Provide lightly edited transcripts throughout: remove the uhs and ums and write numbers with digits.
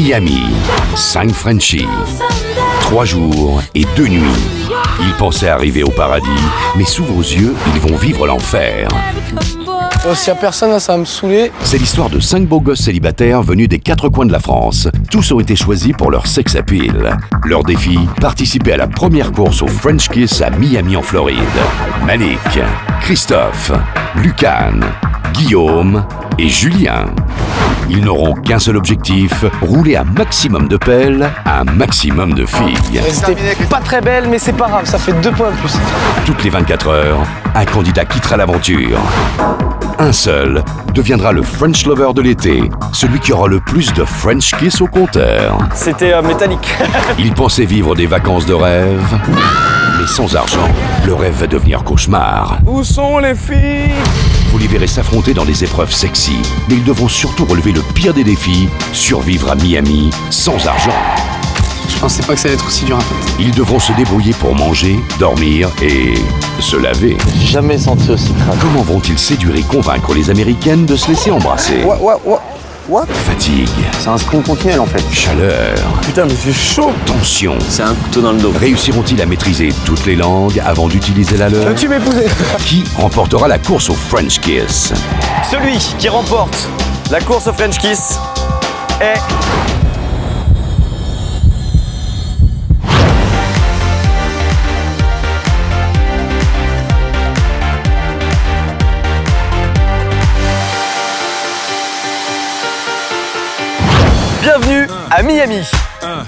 Miami, 5 Frenchies, 3 jours et 2 nuits. Ils pensaient arriver au paradis, mais sous vos yeux, ils vont vivre l'enfer. S'il y a personne, là, ça va me saouler. C'est l'histoire de 5 beaux gosses célibataires venus des 4 coins de la France. Tous ont été choisis pour leur sex appeal. Leur défi, participer à la première course au French Kiss à Miami en Floride. Malik, Christophe, Lucan, Guillaume et Julien. Ils n'auront qu'un seul objectif, rouler un maximum de pelles à un maximum de filles. C'était pas très belle, mais c'est pas grave, ça fait 2 points de plus. Toutes les 24 heures, un candidat quittera l'aventure. Un seul deviendra le French Lover de l'été, celui qui aura le plus de French Kiss au compteur. C'était métallique. Il pensait vivre des vacances de rêve, mais sans argent, le rêve va devenir cauchemar. Où sont les filles? Vous les verrez s'affronter dans des épreuves sexy, mais ils devront surtout relever le pire des défis, survivre à Miami sans argent. Je pensais pas que ça allait être aussi dur en fait. Ils devront se débrouiller pour manger, dormir et se laver. J'ai jamais senti aussi crade. Comment vont-ils séduire et convaincre les Américaines de se laisser embrasser? What? Fatigue, C'est un sprint continuel en fait. chaleur, Putain, mais c'est chaud. tension. C'est un couteau dans le dos. Réussiront-ils à maîtriser toutes les langues avant d'utiliser la leur? Veux-tu m'épouser? Qui remportera la course au French Kiss? Celui qui remporte la course au French Kiss est... Bienvenue à Miami.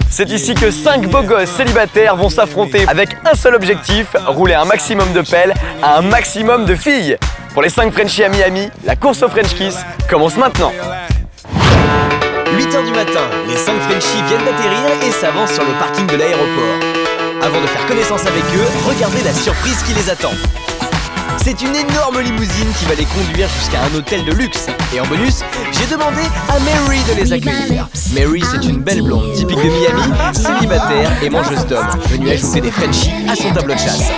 C'est ici que 5 beaux gosses célibataires vont s'affronter avec un seul objectif, rouler un maximum de pelles à un maximum de filles. Pour les 5 Frenchies à Miami, la course au French Kiss commence maintenant. 8h du matin, les 5 Frenchies viennent d'atterrir et s'avancent sur le parking de l'aéroport. Avant de faire connaissance avec eux, regardez la surprise qui les attend. C'est une énorme limousine qui va les conduire jusqu'à un hôtel de luxe. Et en bonus, j'ai demandé à Mary de les accueillir. Mary, c'est une belle blonde typique de Miami, célibataire et mangeuse d'hommes, venue ajouter des Frenchies à son tableau de chasse.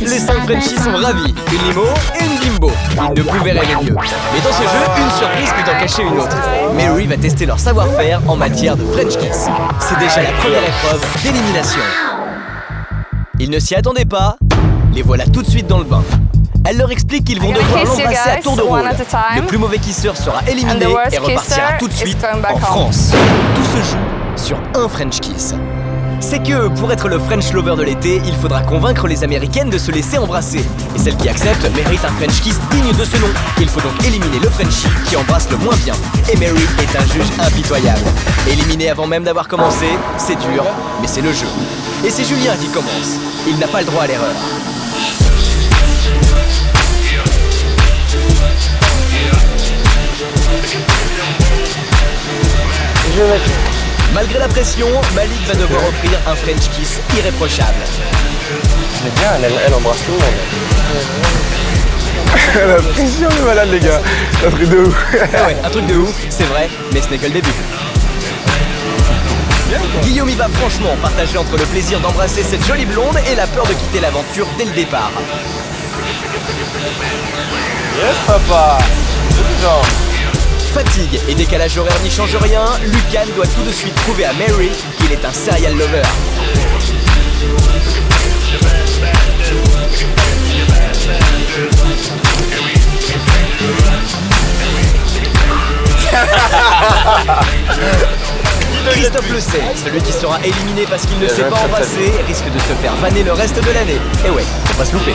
Les 5 Frenchies sont ravis, une limo et une bimbo. Ils ne pouvaient rêver mieux. Mais dans ce jeu, une surprise peut en cacher une autre. Mary va tester leur savoir-faire en matière de French Kiss. C'est déjà la première épreuve d'élimination. Ils ne s'y attendaient pas, les voilà tout de suite dans le bain. Elle leur explique qu'ils vont devoir l'embrasser à tour de rôle. Le plus mauvais kisseur sera éliminé et repartira tout de suite en France. Tout se joue sur un French Kiss. C'est que pour être le French Lover de l'été, il faudra convaincre les Américaines de se laisser embrasser. Et celle qui accepte mérite un French Kiss digne de ce nom. Il faut donc éliminer le Frenchie qui embrasse le moins bien. Et Mary est un juge impitoyable. Éliminé avant même d'avoir commencé, c'est dur, mais c'est le jeu. Et c'est Julien qui commence. Il n'a pas le droit à l'erreur. Malgré la pression, Malik va devoir offrir un French Kiss irréprochable. C'est bien, elle embrasse tout le monde. La pression est malade les gars. Un truc de ouf. Ah ouais, un truc de ouf, c'est vrai, mais ce n'est que le début. Guillaume y va franchement partager entre le plaisir d'embrasser cette jolie blonde et la peur de quitter l'aventure dès le départ. Yes papa. Fatigue et décalage horaire n'y change rien, Lucan doit tout de suite prouver à Mary qu'il est un serial lover. Christophe le sait, celui qui sera éliminé parce qu'il ne sait pas embrasser risque de se faire vanner le reste de l'année. Et ouais, faut pas se louper.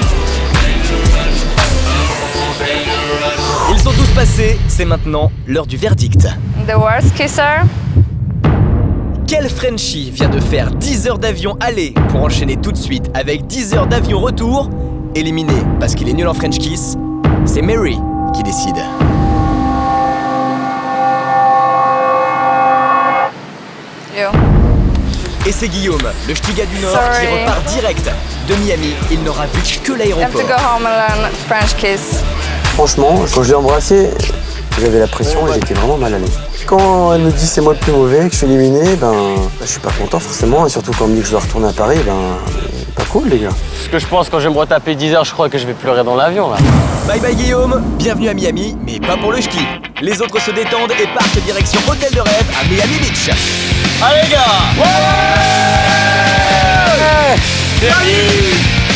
Ils sont tous passés, c'est maintenant l'heure du verdict. The worst kisser? Quel Frenchie vient de faire 10 heures d'avion aller pour enchaîner tout de suite avec 10 heures d'avion retour? Éliminé parce qu'il est nul en French Kiss, c'est Mary qui décide. You. Et c'est Guillaume, le Ch'tiga du Nord, Sorry. qui repart direct de Miami. Il n'aura vu que You have to l'aéroport. go home and learn French kiss. Franchement, quand je l'ai embrassé, j'avais la pression et j'étais vraiment mal à l'aise. Quand elle me dit c'est moi le plus mauvais, que je suis éliminé, je suis pas content forcément. Et surtout quand on me dit que je dois retourner à Paris, pas cool les gars. Ce que je pense quand je vais me retaper 10 heures, je crois que je vais pleurer dans l'avion là. Bye bye Guillaume, bienvenue à Miami, mais pas pour le ski. Les autres se détendent et partent direction hôtel de rêve à Miami Beach. Allez gars.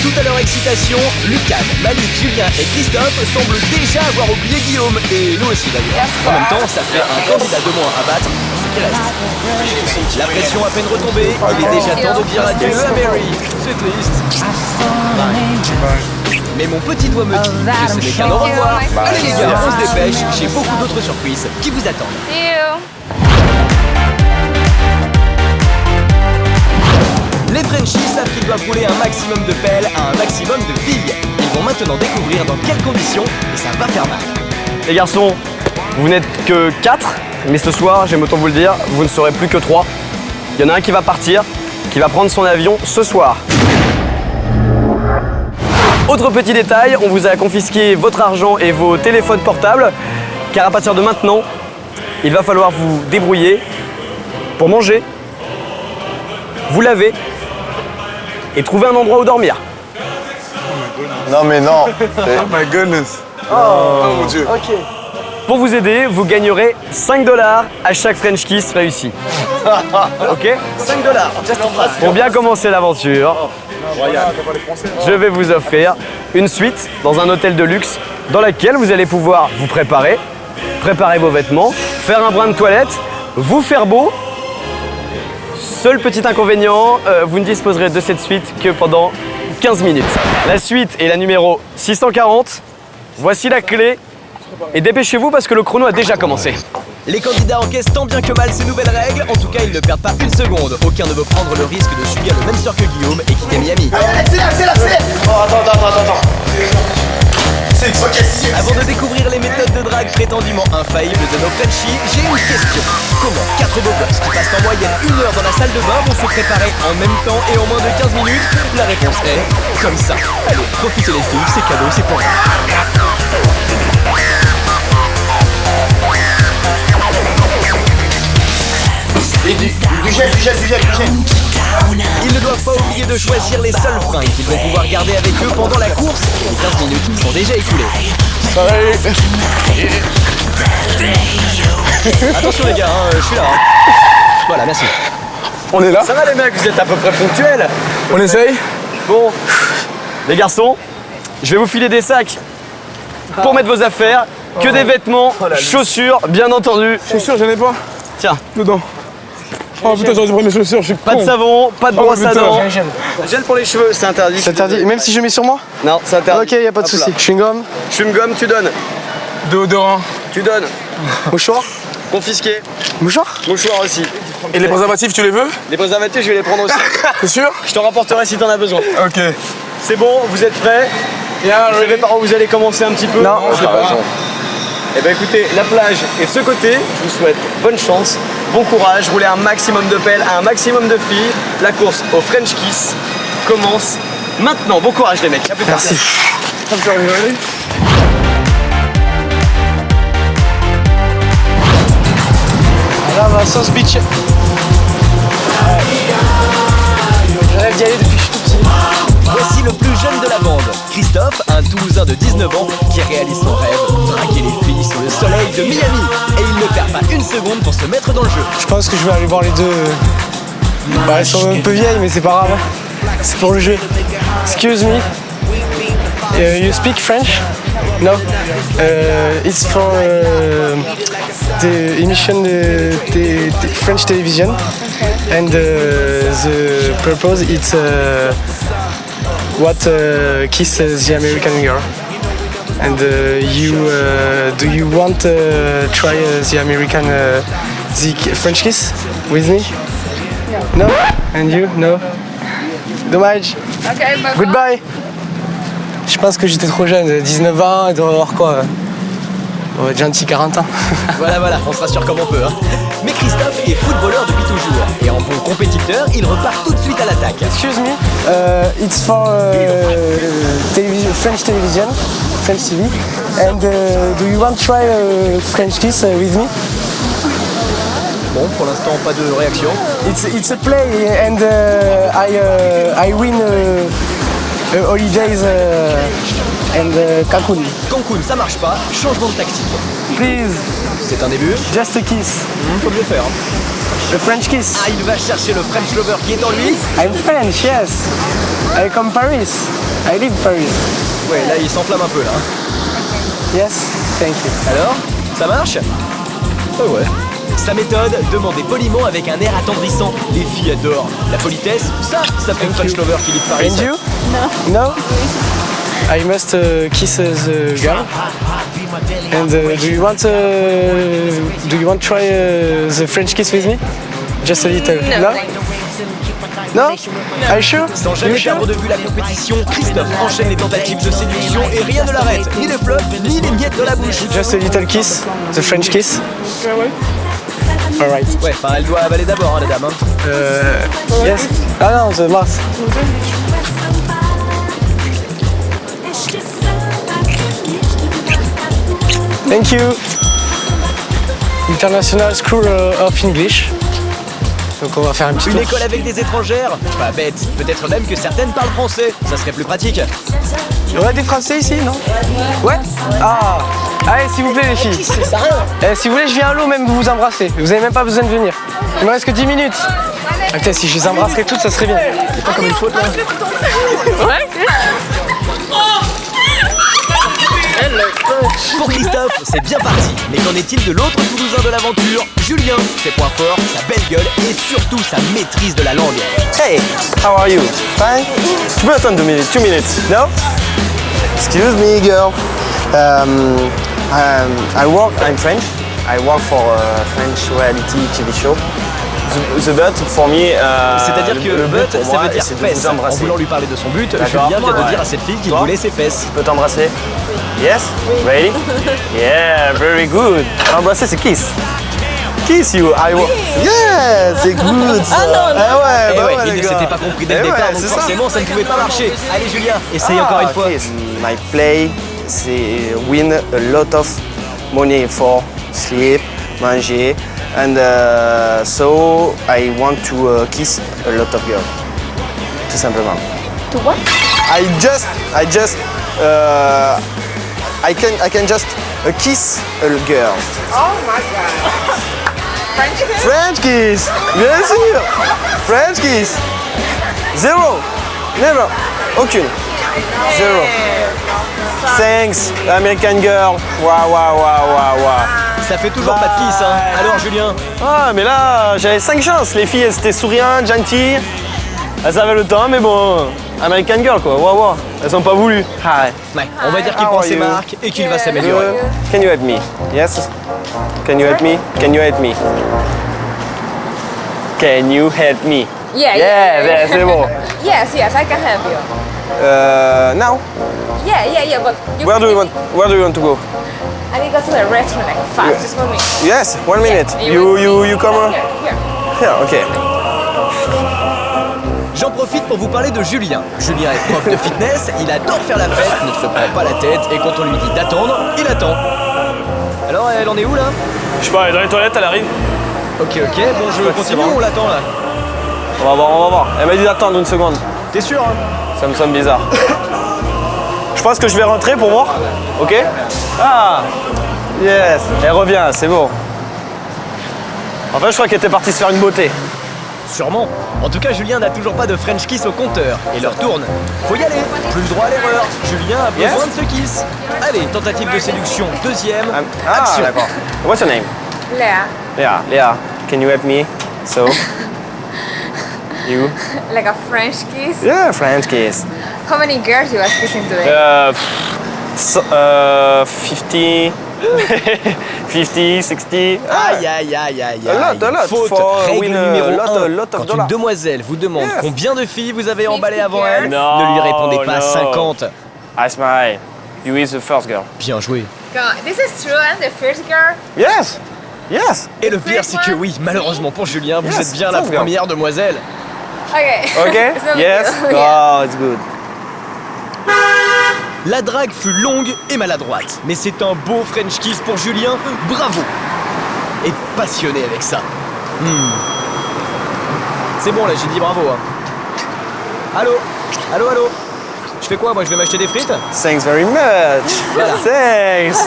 Tout à leur excitation, Lucas, Malik, Julien et Christophe semblent déjà avoir oublié Guillaume, et nous aussi d'ailleurs. En même temps, ça fait un candidat de moins à battre pour ce qui reste. La pression à peine retombée, il est déjà temps de dire adieu à Mary. C'est triste. Mais mon petit doigt me dit que ce n'est qu'un au revoir. Allez les gars, on se dépêche, j'ai beaucoup d'autres surprises qui vous attendent. See you. Les Frenchies savent qu'ils doivent rouler un maximum de pelles à un maximum de filles. Ils vont maintenant découvrir dans quelles conditions, et ça va faire mal. Les garçons, vous n'êtes que 4, mais ce soir, j'aime autant vous le dire, vous ne serez plus que 3. Il y en a un qui va partir, qui va prendre son avion ce soir. Autre petit détail, on vous a confisqué votre argent et vos téléphones portables, car à partir de maintenant, il va falloir vous débrouiller pour manger, vous laver et trouver un endroit où dormir. Non mais non. Oh my goodness. Oh mon dieu. Ok. Pour vous aider, vous gagnerez 5 $ à chaque French Kiss réussi. Ok? 5 $. Pour bien commencer l'aventure, je vais vous offrir une suite dans un hôtel de luxe dans laquelle vous allez pouvoir vous préparer vos vêtements, faire un brin de toilette, vous faire beau. Seul petit inconvénient, vous ne disposerez de cette suite que pendant 15 minutes. La suite est la numéro 640. Voici la clé. Et dépêchez-vous parce que le chrono a déjà commencé. Les candidats encaissent tant bien que mal ces nouvelles règles. En tout cas, ils ne perdent pas une seconde. Aucun ne veut prendre le risque de subir le même sort que Guillaume et quitter Miami. Avant de découvrir les méthodes de drague prétendument infaillibles de nos Frenchies, j'ai une question. Comment 4 beaux gosses qui passent en moyenne 1 heure dans la salle de bain vont se préparer en même temps et en moins de 15 minutes? La réponse est comme ça. Allez, profitez les filles, c'est cadeau, c'est pour vous. Du gel. Ils ne doivent pas oublier de choisir les seuls fringues qu'ils vont pouvoir garder avec eux pendant la course. Les 15 minutes sont déjà écoulées. Attention les gars, je suis là. Voilà, merci. On est là. Ça va les mecs, vous êtes à peu près ponctuels. On essaye. Bon, les garçons, je vais vous filer des sacs pour mettre vos affaires, que des vêtements, chaussures, bien entendu. Chaussures, j'en ai pas. Tiens, Dedans. Oh putain, j'aurais dû prendre mes chaussures, je suis pas de con. savon, pas de brosse à putain. dents. Gel pour les cheveux, c'est interdit. C'est interdit. Même si je mets sur moi? Non, c'est interdit. Ok, y a pas de souci. Chewing-gum, Chewing-gum, tu donnes. déodorant, Tu donnes. mouchoir. Confisqué. Mouchoir? Mouchoir aussi. Et les préservatifs, tu les veux? Les préservatifs, je vais les prendre aussi. T'es sûr? Je t'en rapporterai si t'en as besoin. Ok. C'est bon, vous êtes prêts? Vous savez par où vous allez commencer un petit peu? Non, je sais pas. Eh bien écoutez, la plage est de ce côté. Je vous souhaite bonne chance, bon courage, roulez un maximum de pelles, un maximum de filles. La course au French Kiss commence maintenant. Bon courage les mecs. À plus tard. Merci. Là, on va à South Beach. Je rêve d'y aller depuis que je suis tout petit. Voici le plus jeune de la bande, Christophe, un Toulousain de 19 ans qui réalise son rêve, draguer les filles sous le soleil de Miami. Et il ne perd pas une seconde pour se mettre dans le jeu. Je pense que je vais aller voir les deux. Bah, elles sont un peu vieilles, mais c'est pas grave. C'est pour le jeu. Excuse me. You speak French? No. It's for the emission the French television, and the purpose it's what kisses the American girl. And do you want try the American the French kiss with me? No. And you? No. Dommage. Okay, bye. Goodbye. Je pense que j'étais trop jeune, 19 ans, il doit avoir quoi? On va déjà un petit 40 ans. Voilà, on se rassure comme on peut. Hein. Mais Christophe est footballeur depuis toujours. Et en bon compétiteur, il repart tout de suite à l'attaque. Excuse me, it's for French television, French TV. And do you want to try French kiss with me? Bon, pour l'instant, pas de réaction. It's a play and I win holidays and Cancun. Cancun, ça marche pas. Changement de tactique. Please, C'est un début. just a kiss. Faut mieux faire. Hein. The French kiss. Ah, il va chercher le French lover qui est en lui. I'm French, yes. I come Paris. I live Paris. Ouais, là il s'enflamme un peu là. Yes, thank you. Alors, ça marche? Oh ouais. Sa méthode, demander poliment avec un air attendrissant. Les filles adorent. La politesse, ça fait le French lover qui live Paris. And you? No. No? I must kiss the girl. And do you want to try the French kiss with me? Just a little. No? No? Are you sure? Sans jamais perdre de vue la compétition, Christophe enchaîne les tentatives de séduction et rien ne l'arrête. Ni les flops, ni les miettes dans la bouche. Just a little kiss. The French kiss. Alright. Ouais, enfin elle doit avaler d'abord, hein, la dame. Hein. Yes. Ah non, the mouth. Thank you. International School of English. Donc on va faire un petit Une tour. école avec des étrangères? Pas bête. Peut-être même que certaines parlent français. Ça serait plus pratique. Il y aurait des Français ici, non? Ouais. Ah. Allez, s'il vous plaît les filles. Si vous voulez, je viens à l'eau même vous embrasser. Vous avez même pas besoin de venir. Il me reste que 10 minutes. Ah, putain, si je les embrasserais toutes, ça serait bien. C'est pas comme une faute là. Ouais. Pour Christophe, c'est bien parti. Mais qu'en est-il de l'autre Toulousain de l'aventure, Julien? Ses points forts, sa belle gueule et surtout sa maîtrise de la langue. Hey, how are you? Fine? Tu peux attendre 2 minutes, 2 minutes, no? Excuse me, girl. I'm French. I work for a French reality TV show. The but for me. C'est-à-dire que le but, ça veut dire c'est de fesses. vous En embrasser. voulant lui parler de son but, D'accord. Julien vient de Ouais. dire à cette fille qu'il Toi voulait ses fesses. Je peux t'embrasser? Yes? Ready? Yeah, very good. Embrasser, c'est kiss. Kiss you, I work. Yeah, c'est good. Ça. Ah ouais, Eh bah ouais, ouais, il les ne s'était gars. pas compris dès Eh le départ, ouais, donc c'est ça. forcément ça ne pouvait pas marcher. Allez Julien, essaye encore une fois. Kiss. My play, c'est win a lot of money for sleep, manger, and so I want to kiss a lot of girls. Tout simplement. To what? I can just kiss a girl. Oh my god. French kiss? French kiss, bien sûr. French kiss. Zéro. Never. Aucune. Zéro. Thanks, American girl. Waouh, waouh, waouh, waouh, waouh. Ça fait toujours pas de kiss, hein. Alors Julien, Ah, mais là, j'avais 5 chances. Les filles, elles étaient souriantes, gentilles. Elles avaient le temps, mais bon, American girl, quoi. Waouh, waouh. Elles ont pas voulu. Hi. ouais, on va dire qu'il How prend are ses you? marques et qu'il va s'améliorer. Can you help me? Yes? Can you help me? Can you help me? Can you help me? Yeah, c'est bon. Yes, yes, I can help you. Now? Yeah, but Where do you want to go? I need to go to the restaurant like fast, just 1 minute. Yes, 1 minute. Yeah, You come on? Here. Here, okay. J'en profite pour vous parler de Julien. Julien est prof de fitness, il adore faire la fête, ne se prend pas la tête et quand on lui dit d'attendre, il attend. Alors elle en est où là? Je sais pas, elle est dans les toilettes, elle arrive. Ok, bon je continue ou on l'attend là? On va voir. Elle m'a dit d'attendre 1 seconde. T'es sûr hein? Ça me semble bizarre. Je pense que je vais rentrer pour voir. Ok? Ah! Yes! Elle revient, c'est bon. En fait, je crois qu'elle était partie se faire une beauté. Sûrement. En tout cas, Julien n'a toujours pas de French kiss au compteur et leur tourne. Faut y aller, plus le droit à l'erreur. Julien a besoin de ce kiss. Allez, tentative de séduction, deuxième, action. D'accord. What's your name? Leah, Léa. Can you help me? So? You? like a French kiss. Yeah, French kiss. How many girls you was kissing today? 50, 50, 60. Aïe. A lot. Faute. For Règle win numéro a 1. lot of Quand une dollars. demoiselle vous demande Yes. combien de filles vous avez emballé 50 avant elle, girls. ne lui répondez pas No. 50. I smile. You is the first girl. Bien joué. God, this is true. I'm the first girl. Yes. Yes. Et le pire, c'est que oui, malheureusement pour Julien, vous Yes, êtes bien la first girl. première demoiselle. Okay. Okay. It's no big Yes. deal. Yeah. Oh, it's good. La drague fut longue et maladroite, mais c'est un beau French kiss pour Julien, bravo. Et passionné avec ça. C'est bon là, j'ai dit bravo. Hein. Allô. Je fais quoi moi, je vais m'acheter des frites? Thanks very much. Voilà. Thanks.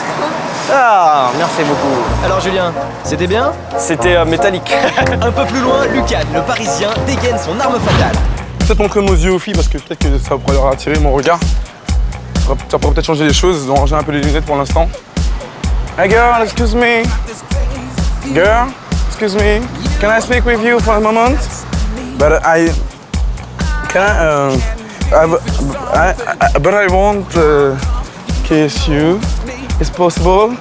Ah, merci beaucoup. Alors Julien, c'était bien? C'était métallique. Un peu plus loin, Lucan, le Parisien, dégaine son arme fatale. Peut-être montrer nos yeux aux filles parce que peut-être que ça pourrait leur attirer mon regard. Ça pourrait peut-être changer les choses, donc ranger un peu les lunettes pour l'instant. Hey girl, excuse me. Girl, excuse me. Can I speak with you for a moment? But I want to kiss you. Is possible?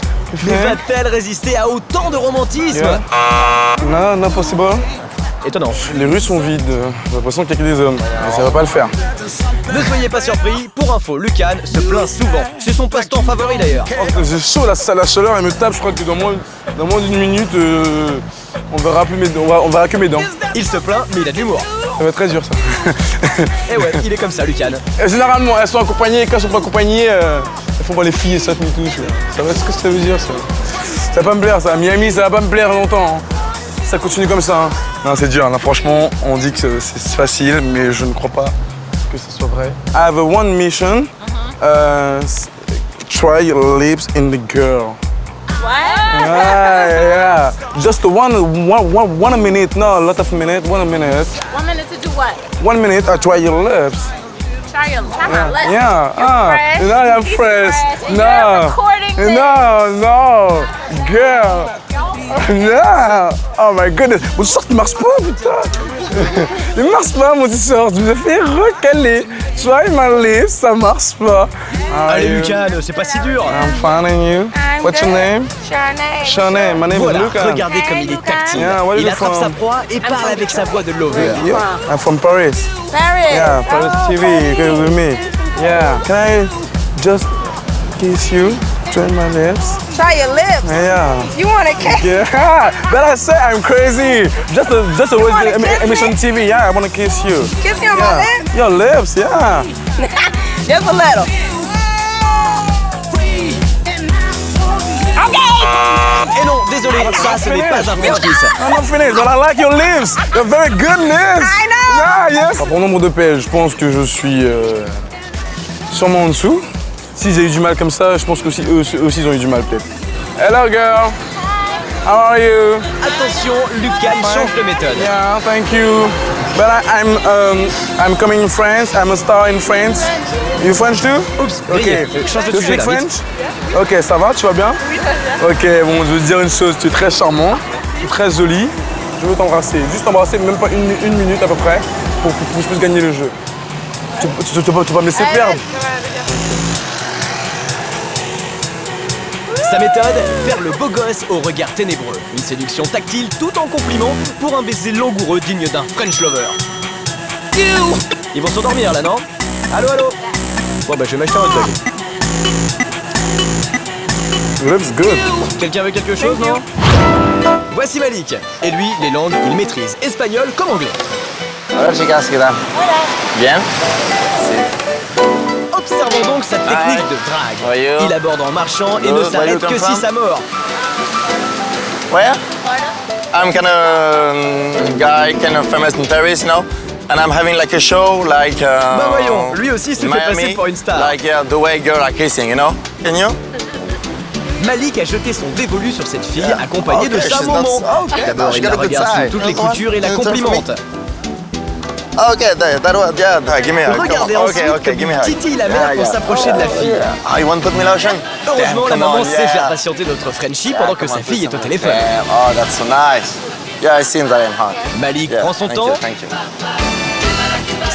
Mais va-t-elle résister à autant de romantisme? Yeah. No, not possible. Étonnant. Les rues sont vides. J'ai l'impression qu'il n'y a que des hommes. Mais ça va pas le faire. Ne soyez pas surpris, pour info, Lucan se plaint souvent. C'est son passe-temps favori d'ailleurs. Oh, j'ai chaud, la chaleur elle me tape. Je crois que dans moins d'une minute, on verra que mes dents. Il se plaint, mais il a de l'humour. Ça va être très dur ça. Et ouais, il est comme ça, Lucan. Et généralement, elles sont accompagnées. Quand elles sont pas accompagnées, elles font pas les filles et ça tout. Ça va, ce que ça veut dire ça? Ça va pas me plaire ça. Miami, ça va pas me plaire longtemps. Hein. Ça continue comme ça. Hein. Non, c'est dur. Là, franchement, on dit que c'est facile, mais je ne crois pas que ce soit vrai. I have one mission. Try your lips in the girl. What? Yeah. Just one minute. No, a lot of minutes. 1 minute. 1 minute to do what? 1 minute. I try your lips. Try your lips. Yeah. Fresh. No, I'm He's fresh. And No. you're recording this. No, girl. No. Oh my goodness. Mon t-shirt ne marche pas, putain. Il marche pas, mon t-shirt. Je me fais recaler. Try my lips, ça marche pas. Allez, Lucan, c'est pas si dur. I'm finding you. I'm What's your good. name? Shanae. Shanae. My name Voilà, is Luca. regardez comme il est tactile. Yeah, where Il you attrape from? sa proie et parle avec sa voix de lover. Yeah. I'm from Paris. Paris. Yeah, Paris TV. You can with me. Yeah. Can I just kiss you? Try my lips. Try your lips. Yeah. You want to kiss? Yeah. But I say I'm crazy. Just a wanna kiss emission me? TV. Yeah, I wanna kiss you. Kiss me on Yeah. my lips? Your lips. Yeah. Just a little. Et non, désolé, ça ce n'est pas un French kiss. I'm not finished, but I like your lips. You're very good lips. I know. Yeah, yes. Pour nombre de PL, je pense que je suis sûrement en dessous. Si j'ai eu du mal comme ça, je pense que eux aussi ils ont eu du mal peut-être. Hello girl. How are you? Attention, Lucan change de méthode. Yeah, thank you. But I'm coming in France. I'm a star in France. You French too? Oups, Ok. grillé. Change de You sujet speak là, French? vite. Ok, ça va? Tu vas bien? Oui, très bien. Ok, bon, je veux te dire une chose. Tu es très charmant, tu es très jolie. Je veux t'embrasser. Juste t'embrasser, même pas une minute à peu près, pour que je puisse gagner le jeu. Tu vas me laisser perdre. Sa méthode, faire le beau gosse au regard ténébreux. Une séduction tactile tout en compliment pour un baiser langoureux digne d'un French lover. Ils vont s'endormir là, non? Allô, allô? Bon bah je vais m'acheter un hot dog. Looks good. Quelqu'un veut quelque chose, non? Voici Malik. Et lui, les langues, il maîtrise espagnol comme anglais. Hola chicas, ¿qué tal? Bien. Observons donc sa technique de drague. Voyons. Il aborde en marchant et ne Voyons, s'arrête que come si from? ça mord. Where? I'm kind of guy, kind of famous in Paris, you know, and I'm having like a show, like. Bah voyons, lui aussi s'est fait Miami, passer pour une star. Like the way girls are kissing, you know. Can you? Malik a jeté son dévolu sur cette fille, accompagnée de Okay, sa she's maman. not- okay, D'abord, she il got la a good regarde sous side. toutes les Come on, coutures et la turn to me. complimente. Okay, that was yeah. Give me a. Regardez come on. ensuite comme give me il a. titille la mère pour s'approcher de la fille. Ah, you want to put me lotion? Heureusement, la Damn, come maman on, sait yeah. faire patienter notre Frenchie pendant que Come sa on, fille est put au some- téléphone. Damn, oh, that's so nice. Yeah, it seems that I'm hot. Malik Yeah, prend son thank temps. you, thank you.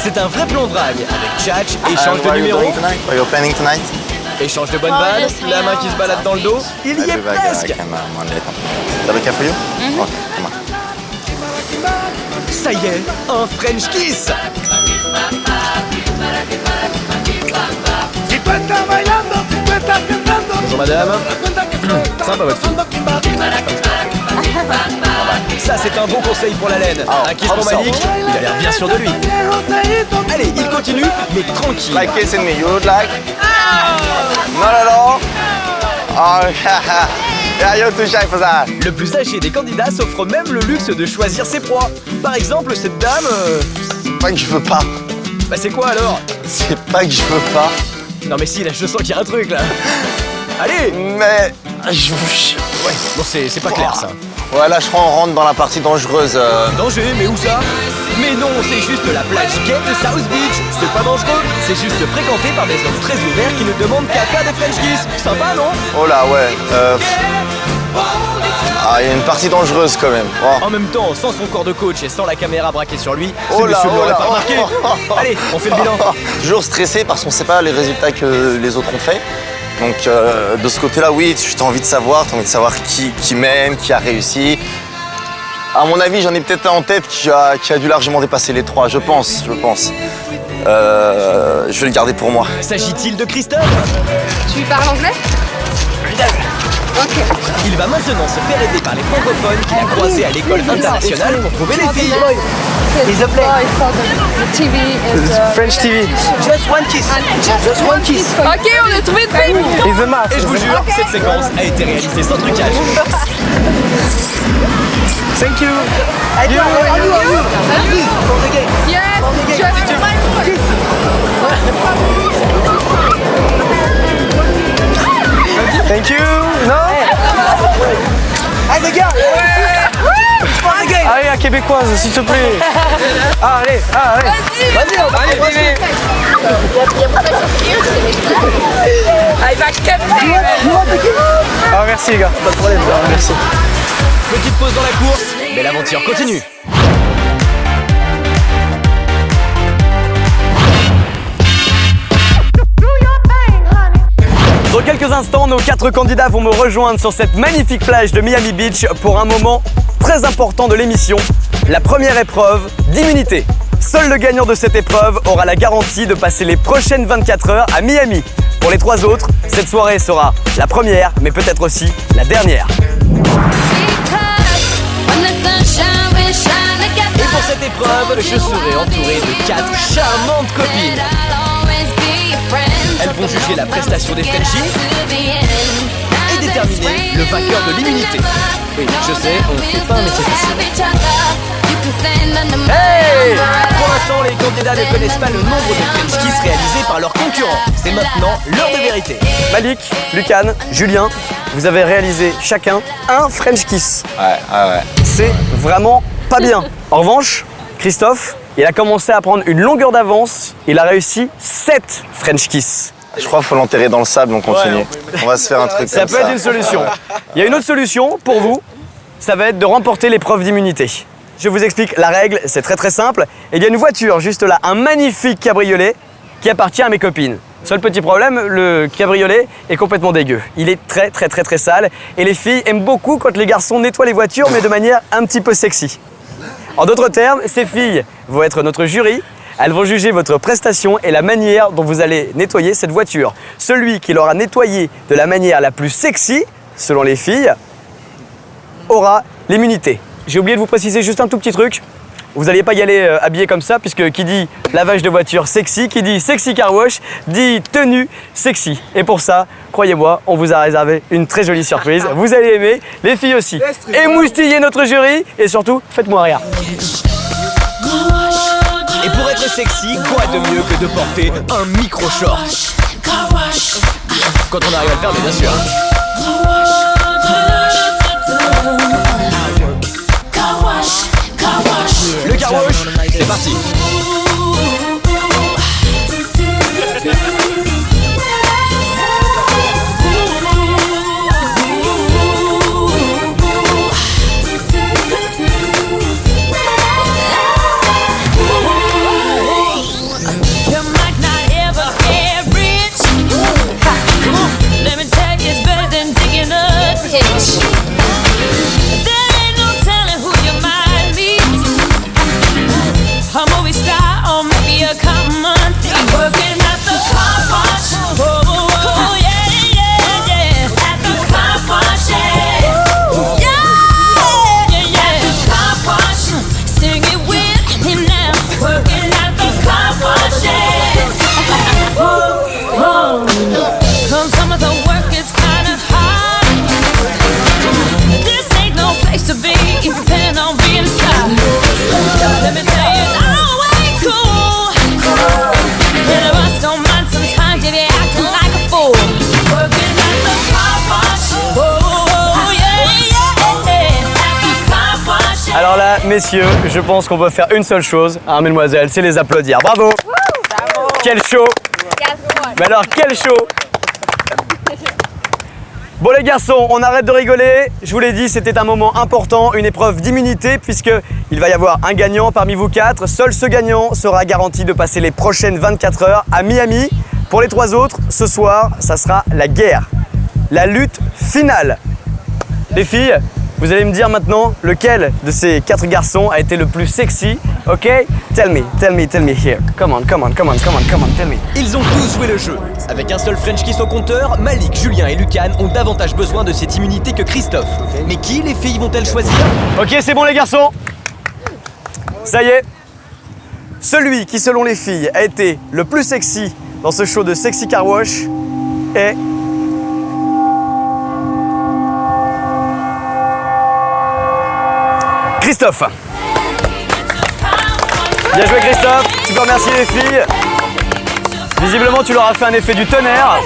C'est un vrai plan drague avec Tchatch, And échange what de are you numéros, doing tonight? What are you planning tonight? échange de bonnes vannes, la main qui se balade dans le dos. Il y est I'll be back, presque. I can one later. Is that okay for you? Okay, come on. Ça y est, un French kiss. Bonjour madame. Sympa votre fille. Ça c'est un bon conseil pour la laine. Un kiss pour Malik, il a l'air bien sûr de lui. Allez, il continue, mais tranquille. Like kissing me, you would like? Not at all? Oh, yeah, you're too shy for that. Le plus âgé des candidats s'offre même le luxe de choisir ses proies. Par exemple, cette dame... C'est pas que je veux pas. Bah c'est quoi alors? C'est pas que je veux pas. Non mais si, là je sens qu'il y a un truc là. Allez, Mais Ouais, bon c'est pas clair ça. Ouais, là, je crois on rentre dans la partie dangereuse. Danger, mais où ça? Mais non, c'est juste la plage gay de South Beach. C'est pas dangereux, c'est juste fréquenté par des hommes très ouverts qui ne demandent qu'à faire des French kiss. Sympa, non? Oh là, ouais. Ah, il y a une partie dangereuse quand même. Oh. En même temps, sans son corps de coach et sans la caméra braquée sur lui, ce Oh là, monsieur ne oh l'aurait là, pas oh. remarqué. Allez, on fait le bilan. Toujours stressé parce qu'on sait pas les résultats que les autres ont fait. Donc de ce côté-là, oui, t'as envie de savoir, qui mène, qui a réussi. À mon avis, j'en ai peut-être un en tête qui a dû largement dépasser les 3, je pense. Je vais le garder pour moi. S'agit-il de Christophe? Tu parles anglais? Ok. Il va maintenant se faire aider par les francophones qu'il a croisés à l'école internationale pour trouver les filles. Is a play. French TV. Just one kiss. Ok, on a trouvé une fille. Is a math. Et je vous jure, cette séquence a été réalisée sans trucage. Thank you. Yes, just one kiss. Thank you. No. Allez les gars. Allez, la québécoise, s'il te plaît. Allez. Vas-y, I va capter. Ah, merci les gars. Pas de problème. Merci. Petite pause dans la course, mais l'aventure continue. Dans quelques instants, nos 4 candidats vont me rejoindre sur cette magnifique plage de Miami Beach pour un moment très important de l'émission, la première épreuve d'immunité. Seul le gagnant de cette épreuve aura la garantie de passer les prochaines 24 heures à Miami. Pour les 3 autres, cette soirée sera la première, mais peut-être aussi la dernière. Et pour cette épreuve, je serai entouré de 4 charmantes copines. Elles vont juger la prestation des Frenchies et déterminer le vainqueur de l'immunité. Oui, je sais, on ne fait pas un métier facile. Hey! Pour l'instant, les candidats ne connaissent pas le nombre de French kiss réalisés par leurs concurrents. C'est maintenant l'heure de vérité. Malik, Lucan, Julien, vous avez réalisé chacun un French kiss. Ouais. C'est vraiment pas bien. En revanche, Christophe, il a commencé à prendre une longueur d'avance. Il a réussi 7 French kiss. Je crois qu'il faut l'enterrer dans le sable, on continue. On va se faire un truc Ça comme peut être une solution. Il y a une autre solution pour vous, ça va être de remporter l'épreuve d'immunité. Je vous explique la règle, c'est très simple. Il y a une voiture juste là, un magnifique cabriolet qui appartient à mes copines. Seul petit problème, le cabriolet est complètement dégueu. Il est très sale et les filles aiment beaucoup quand les garçons nettoient les voitures mais de manière un petit peu sexy. En d'autres termes, ces filles vont être notre jury. Elles vont juger votre prestation et la manière dont vous allez nettoyer cette voiture. Celui qui l'aura nettoyée de la manière la plus sexy, selon les filles, aura l'immunité. J'ai oublié de vous préciser juste un tout petit truc. Vous n'alliez pas y aller habillé comme ça, puisque qui dit lavage de voiture sexy, qui dit sexy car wash, dit tenue sexy. Et pour ça, croyez-moi, on vous a réservé une très jolie surprise. Vous allez aimer, les filles aussi. Émoustillez notre jury et surtout, faites-moi rire. Et pour être sexy, quoi de mieux que de porter un micro-short? Quand on arrive à le faire, mais bien sûr. Le car wash, c'est parti. Let me tell you, it's always cool. messieurs, je pense qu'on peut faire une seule chose, hein, mesdemoiselles, c'est les applaudir. Bravo. Quel show. Mais alors, quel show. Bon les garçons, on arrête de rigoler. Je vous l'ai dit, c'était un moment important, une épreuve d'immunité, puisqu'il va y avoir un gagnant parmi vous quatre. Seul ce gagnant sera garanti de passer les prochaines 24 heures à Miami. Pour les trois autres, ce soir, ça sera la guerre. La lutte finale. Les filles, vous allez me dire maintenant lequel de ces quatre garçons a été le plus sexy, ok? Tell me here. Come on, tell me. Ils ont tous joué le jeu. Avec un seul French kiss au compteur, Malik, Julien et Lucan ont davantage besoin de cette immunité que Christophe. Mais qui les filles vont-elles choisir? Ok, c'est bon les garçons. Ça y est. Celui qui, selon les filles, a été le plus sexy dans ce show de Sexy Car Wash est... Christophe. Bien joué Christophe, tu peux remercier les filles. Visiblement tu leur as fait un effet du tonnerre.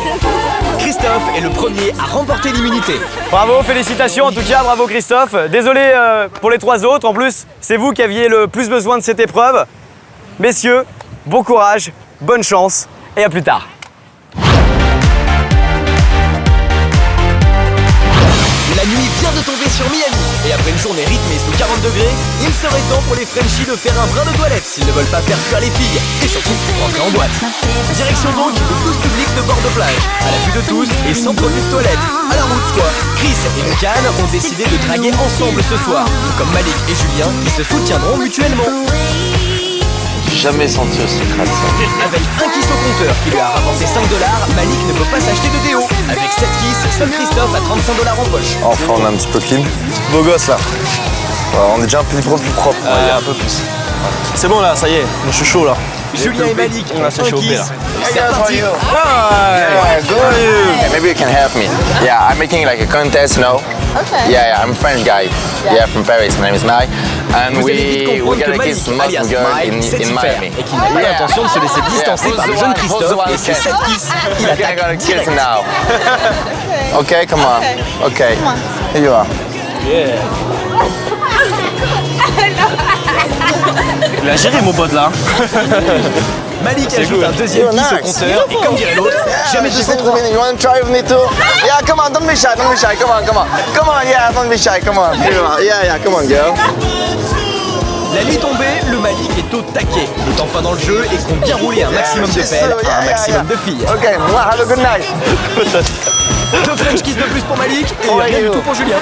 Christophe est le premier à remporter l'immunité. Bravo, félicitations en tout cas, bravo Christophe. Désolé pour les trois autres, en plus c'est vous qui aviez le plus besoin de cette épreuve. Messieurs, bon courage, bonne chance et à plus tard. La nuit vient de tomber sur Miami et après une journée rythmée sous 40 degrés, il serait temps pour les Frenchies de faire un brin de toilette s'ils ne veulent pas faire fuir les filles et surtout rentrer en boîte. Direction donc le tous public de bord de plage, à l'affût de tous et sans produit de toilette. À la route quoi. Chris et Lucan ont décidé de draguer ensemble ce soir, tout comme Malik et Julien qui se soutiendront mutuellement. Jamais senti aussi crade ça. Avec un kiss au compteur qui lui a rapporté 5 $, Malik ne peut pas s'acheter de déo. Avec 7 kiss, seul Christophe a 35 $ en poche. Enfin, on est un petit peu clean. Beau gosse là. On est déjà un peu plus propre. Un peu plus. C'est bon là, ça y est, je suis chaud là. Julien et Malik ont un c'est chaud, kiss. là. C'est parti. Yeah, maybe you can help me. Yeah, I'm making like a contest, you know. Okay. Yeah, I'm a French guy. Yeah, from Paris. My name is Mai. And Vous allez vite we're comprendre que gonna Malik, kiss most alias girls Mike, sait y in faire Miami. et qu'il n'a pas l'intention de se laisser distancer par le jeune Christophe et ses 7 kiss. Il I attaque gotta kiss direct. now. Okay, come on. Okay. Here you are. Il a géré mon pote là. Malik ajoute un deuxième kiss au compteur et comme dirait l'autre, jamais She 200 said to me, you want to try with me too? Yeah, come on, don't be shy, come on. Come on, yeah, don't be shy, come on. Yeah, come on, girl. La nuit tombée, le Malik est au taquet. Il est enfin dans le jeu et compte bien rouler un maximum de pelles à un maximum de filles. Okay, have a good night. Deux French kiss de plus pour Malik et rien du tout pour Julien.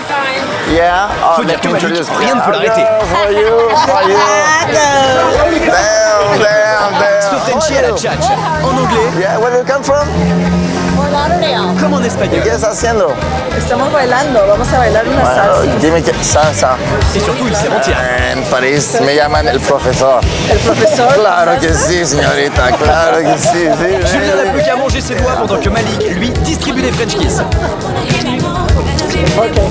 Yeah. Faut dire que Malik, rien ne peut l'arrêter. For you. Ce Frenchie à la tchatch. En anglais, Yeah, where do you come from? comme en espagnol. ¿Qué estás haciendo? Estamos bailando, vamos a bailar una salsa. Dime que salsa. Et surtout, il sait mentir. En París me llaman el profesor. El profesor. Claro que sí, señorita, claro que sí. Julien n'a plus qu'à manger ses doigts pendant que Malik, lui, distribue des French kiss.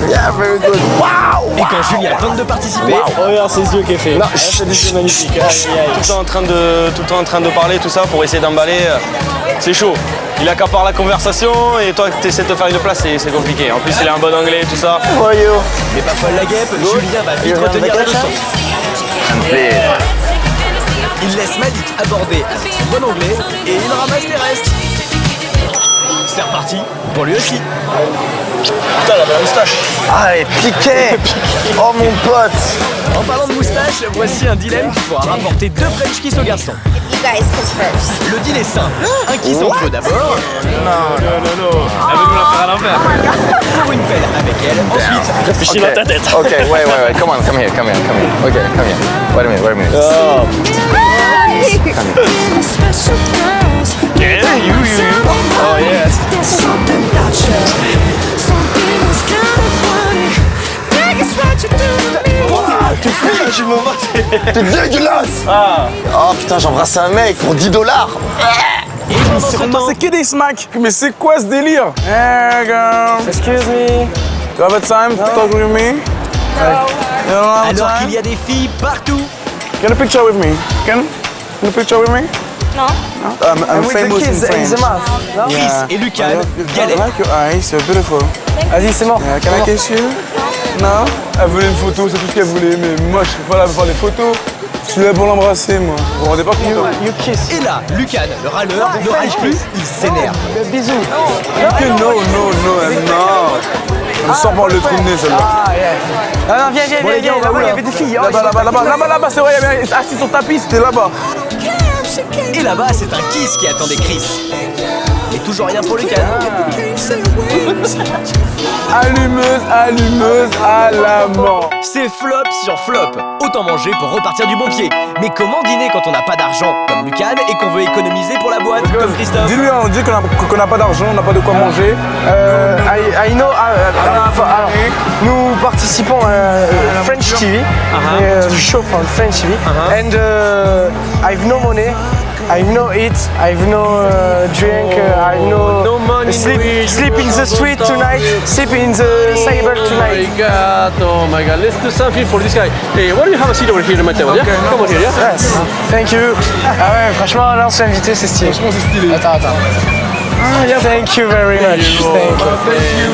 Yeah, very good. Wow! Et quand Julien tente de participer, Regarde ses yeux qu'il fait. C'est des yeux magnifiques. Tout le temps en train de parler, tout ça, pour essayer d'emballer. C'est chaud. Il accapare la conversation et toi tu essaies de te faire une place et c'est compliqué. En plus il a un bon anglais, tout ça. For you. mais pas folle la guêpe, Julien va vite retenir la leçon. Il laisse Malik aborder avec son bon anglais et il ramasse les restes. C'est reparti pour lui aussi. Putain, il avait la moustache. Ah, et piqué. Oh mon pote. En parlant de moustache, voici un dilemme qui pourra rapporter 2 French kiss aux garçons. You guys kiss first. Le deal est simple. Un kiss entre eux d'abord, Non. Elle veut nous la faire à l'envers. pour une pelle avec elle, ensuite Réfléchis dans ta tête. Okay, wait. Come here. Okay, come here. Wait a minute. Yeah, you. Oh yes. Tu me vois, T'es dégueulasse. Oh putain, j'embrasse un mec pour 10 $. et pendant ce temps, c'est que des smacks. Mais c'est quoi ce délire? Hey girl. Excuse me. You have a time to talk with me? No. You don't have alors time? qu'il y a des filles partout, Get a picture with me. Can a picture with me? No. I'm famous in France. Chris et Lucan I galèrent. like your eyes. You're beautiful. Vas-y, c'est mort. Yeah, can I kiss you? No? Elle voulait une photo, c'est tout ce qu'elle voulait, mais moi je suis pas là pour faire des photos. Je suis là pour l'embrasser, moi. Vous vous rendez pas compte? You kiss. Et là, Lucan, le râleur, ne râle plus, il s'énerve. Bisous. Que non, non. Elle sort par le trou de nez, celle-là. Ah, yeah. Non, viens, là-bas, il y avait des filles. Là-bas, c'est vrai, il y avait assis sur le tapis, c'était là-bas. Et là-bas, c'est un kiss qui attendait Chris. Et toujours rien pour Lucan. Allumeuse à la mort. C'est flop sur flop. Autant manger pour repartir du bon pied. Mais comment dîner quand on n'a pas d'argent, comme Lucan, et qu'on veut économiser pour la boîte, comme Christophe? Dis-lui, on dit qu'on n'a pas d'argent, on n'a pas de quoi manger. I know. Nous participons à French TV, show from French TV, and I've no money. I've no eat, I've no drink, I've no money. Sleep in the street tonight, sleep in the stable tonight. Oh my god, let's do something for this guy. Hey, why don't you have a seat over here in my table, yeah? Come on here, yeah? Yes, thank you. Ah ouais, franchement, là on s'est invité, c'est stylé. Franchement, c'est stylé. Attends. Thank you very much. Thank you.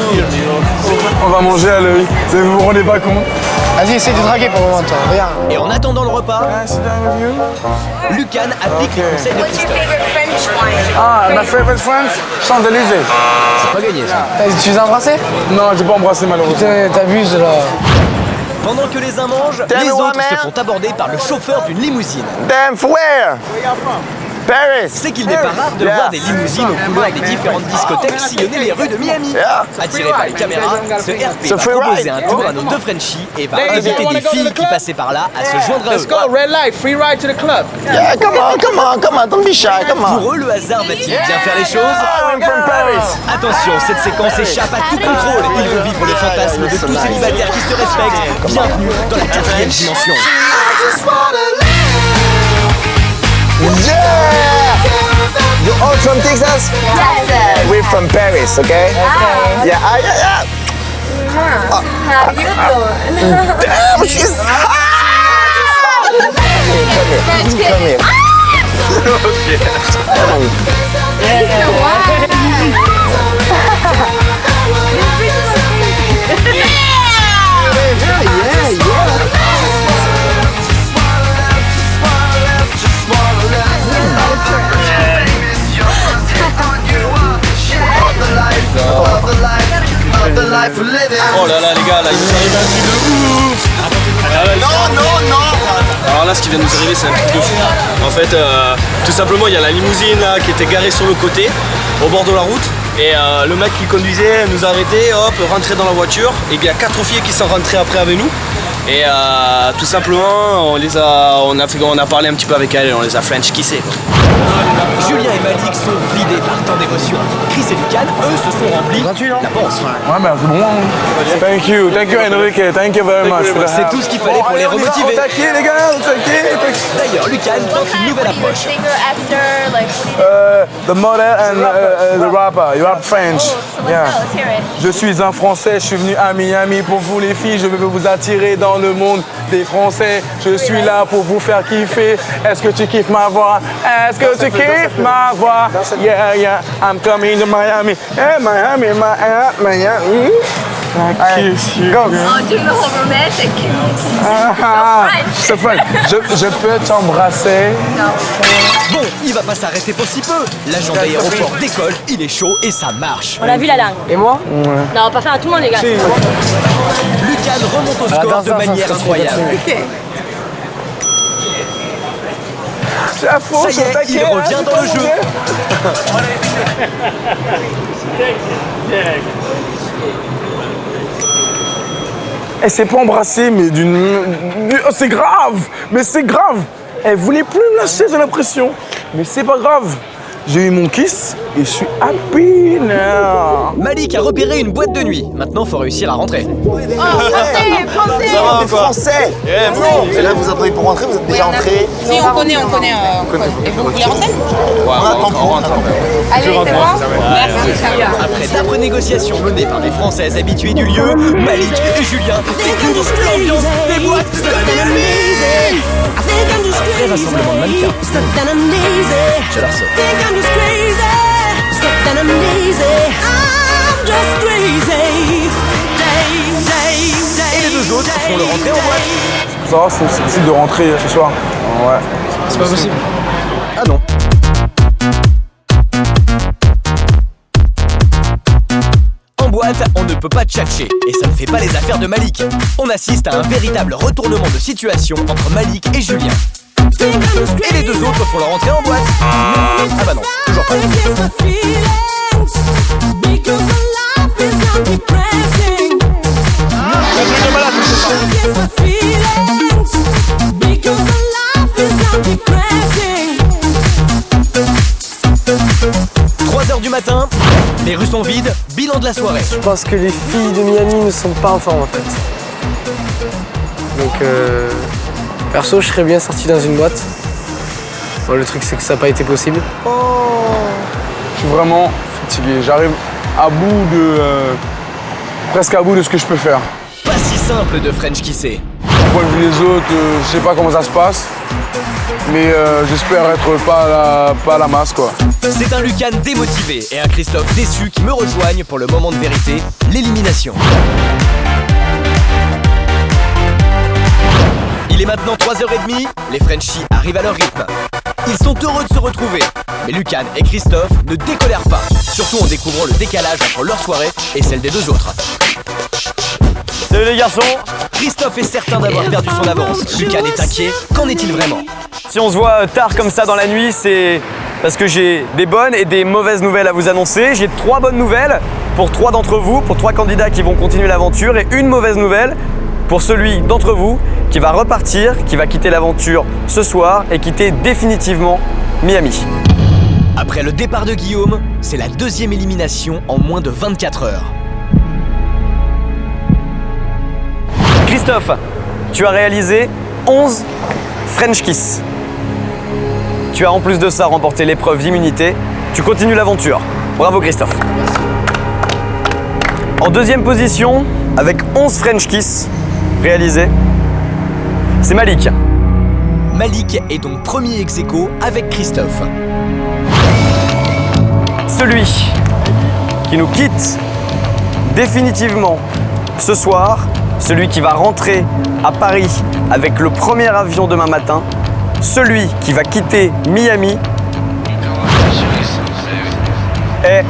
On va manger à l'œil, vous vous rendez pas compte? Vas-y, essaye de draguer pour le moment, toi. Regarde. Et en attendant le repas, Lucan applique les conseils de Christophe. Ah, ma favorite French, Champs-Élysées. C'est pas gagné ça. Tu les as embrassés? Non, j'ai pas embrassé malheureusement. T'abuses là. Pendant que les uns mangent, les autres se font aborder par le chauffeur d'une limousine. Damn, for where? Paris. C'est qu'il n'est pas rare de voir des limousines aux couleurs des différentes discothèques sillonner les rues de Miami. Attiré par les caméras, ce RP va proposer un tour à nos deux Frenchies et va inviter des filles qui passaient par là à se joindre à eux. Let's go, red light, free ride to the club. Yeah, come on, don't be shy, come on. Pour eux, le hasard va-t-il bien faire les choses? Attention, cette séquence échappe à tout contrôle. Ils vont vivre le fantasme de tout célibataire qui se respecte. Bienvenue dans la 4e dimension. Yeah! You're all from Texas? Yes. We're from Paris, okay? Yeah, yeah. How you doing? Damn, she's hot! Come here. Oh là là les gars, là il nous arrive un truc de ouf. Non. Alors là ce qui vient de nous arriver c'est un truc de fou. En fait tout simplement il y a la limousine là qui était garée sur le côté, au bord de la route. Et le mec qui conduisait nous a arrêté, hop, rentré dans la voiture. Et il y a 4 filles qui sont rentrées après avec nous. Et tout simplement on a parlé un petit peu avec elles et on les a French kissés quoi. Julien et Malik sont vidés par tant d'émotions. Chris et Lucan, eux, se sont remplis la panse. Ouais, ben c'est bon. Thank you Enrique, thank you very much. C'est tout ce qu'il fallait pour les remotiver. Taquet les gars, taquet. D'ailleurs, Lucan tente une nouvelle approche. The model and the rapper, you rap French. Yeah. Je suis un Français, je suis venu à Miami pour vous les filles, je veux vous attirer dans le monde des Français. Je suis là pour vous faire kiffer. Est-ce que tu kiffes ma voix? Est-ce que tu kiffes ma voix? Yeah, I'm coming to Miami. Hey, Miami. I kiss you. Go. Oh, do the whole romantic. C'est fun. Je peux t'embrasser? Bon, il va pas s'arrêter pour si peu. L'agent d'aéroport décolle, il est chaud et ça marche. On a vu la langue. Et moi? Non, on va pas faire à tout le monde, les gars. Lucan remonte au score de manière incroyable. Ça y est, il revient dans le jeu. Elle s'est pas embrassée, mais oh, c'est grave! Mais c'est grave! Elle voulait plus me lâcher, j'ai l'impression. Mais c'est pas grave. J'ai eu mon kiss et je suis happy now. Malik a repéré une boîte de nuit. Maintenant, faut réussir à rentrer. Oh, français. Ça va, français. Et là, vous attendez pour rentrer, vous êtes déjà entré. Si, on connaît. Et vous voulez rentrer? On attend pour rentrer. Allez, c'est bon? Merci. Après d'âpres négociations menées par des Françaises habituées du lieu, Malik et Julien découvrent l'ambiance des boîtes de Miami. Un vrai rassemblement de mannequins. J'adore ça. Et les deux autres font leur entrée en boîte. Pour savoir si c'est possible de rentrer ce soir. Ouais. C'est pas possible. Ah non. En boîte, on ne peut pas tchatcher et ça ne fait pas les affaires de Malik. On assiste à un véritable retournement de situation entre Malik et Julien. Et les deux autres font leur entrée en boîte. Ah bah non, toujours pas. Du matin, les rues sont vides, bilan de la soirée. Je pense que les filles de Miami ne sont pas en forme en fait. Donc perso, je serais bien sorti dans une boîte. Bon, le truc c'est que ça n'a pas été possible. Je suis vraiment fatigué. J'arrive à bout de... presque à bout de ce que je peux faire. Pas si simple de French kisser. Du point de vue des autres, je sais pas comment ça se passe. Mais j'espère être pas à la masse quoi. C'est un Lucan démotivé et un Christophe déçu qui me rejoignent pour le moment de vérité, l'élimination. Il est maintenant 3h30, les Frenchies arrivent à leur rythme. Ils sont heureux de se retrouver, mais Lucan et Christophe ne décolèrent pas, surtout en découvrant le décalage entre leur soirée et celle des deux autres. Salut les garçons. Christophe est certain d'avoir perdu son avance. Lucan est inquiet, qu'en est-il vraiment? Si on se voit tard comme ça dans la nuit, c'est parce que j'ai des bonnes et des mauvaises nouvelles à vous annoncer. J'ai 3 bonnes nouvelles pour 3 d'entre vous, pour 3 candidats qui vont continuer l'aventure, et une mauvaise nouvelle pour celui d'entre vous qui va repartir, qui va quitter l'aventure ce soir et quitter définitivement Miami. Après le départ de Guillaume, c'est la deuxième élimination en moins de 24 heures. Christophe, tu as réalisé 11 French Kiss. Tu as en plus de ça remporté l'épreuve d'immunité. Tu continues l'aventure. Bravo Christophe. En deuxième position, avec 11 French Kiss réalisés, c'est Malik. Malik est donc premier ex-aequo avec Christophe. Celui qui nous quitte définitivement ce soir, celui qui va rentrer à Paris avec le premier avion demain matin, celui qui va quitter Miami est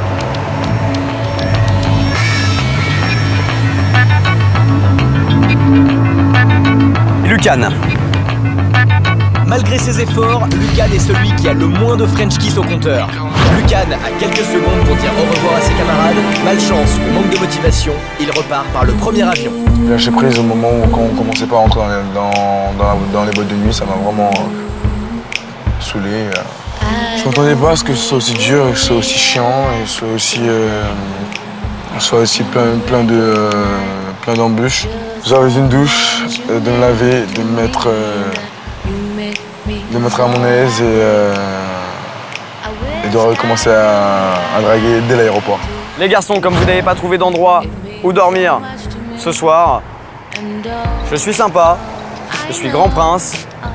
Lucan. Malgré ses efforts, Lucan est celui qui a le moins de French Kiss au compteur. Lucan a quelques secondes pour dire au revoir à ses camarades. Malchance ou manque de motivation, il repart par le premier avion. J'ai lâché prise au moment où quand on commençait pas à rentrer dans les boîtes de nuit, ça m'a vraiment saoulé. Je m'attendais pas à ce que ce soit aussi dur, et que ce soit aussi chiant, et que ce soit aussi plein d'embûches. J'avais besoin d'une douche, de me laver, de me mettre à mon aise et de recommencer à draguer dès l'aéroport. Les garçons, comme vous n'avez pas trouvé d'endroit où dormir ce soir, je suis sympa, je suis grand prince,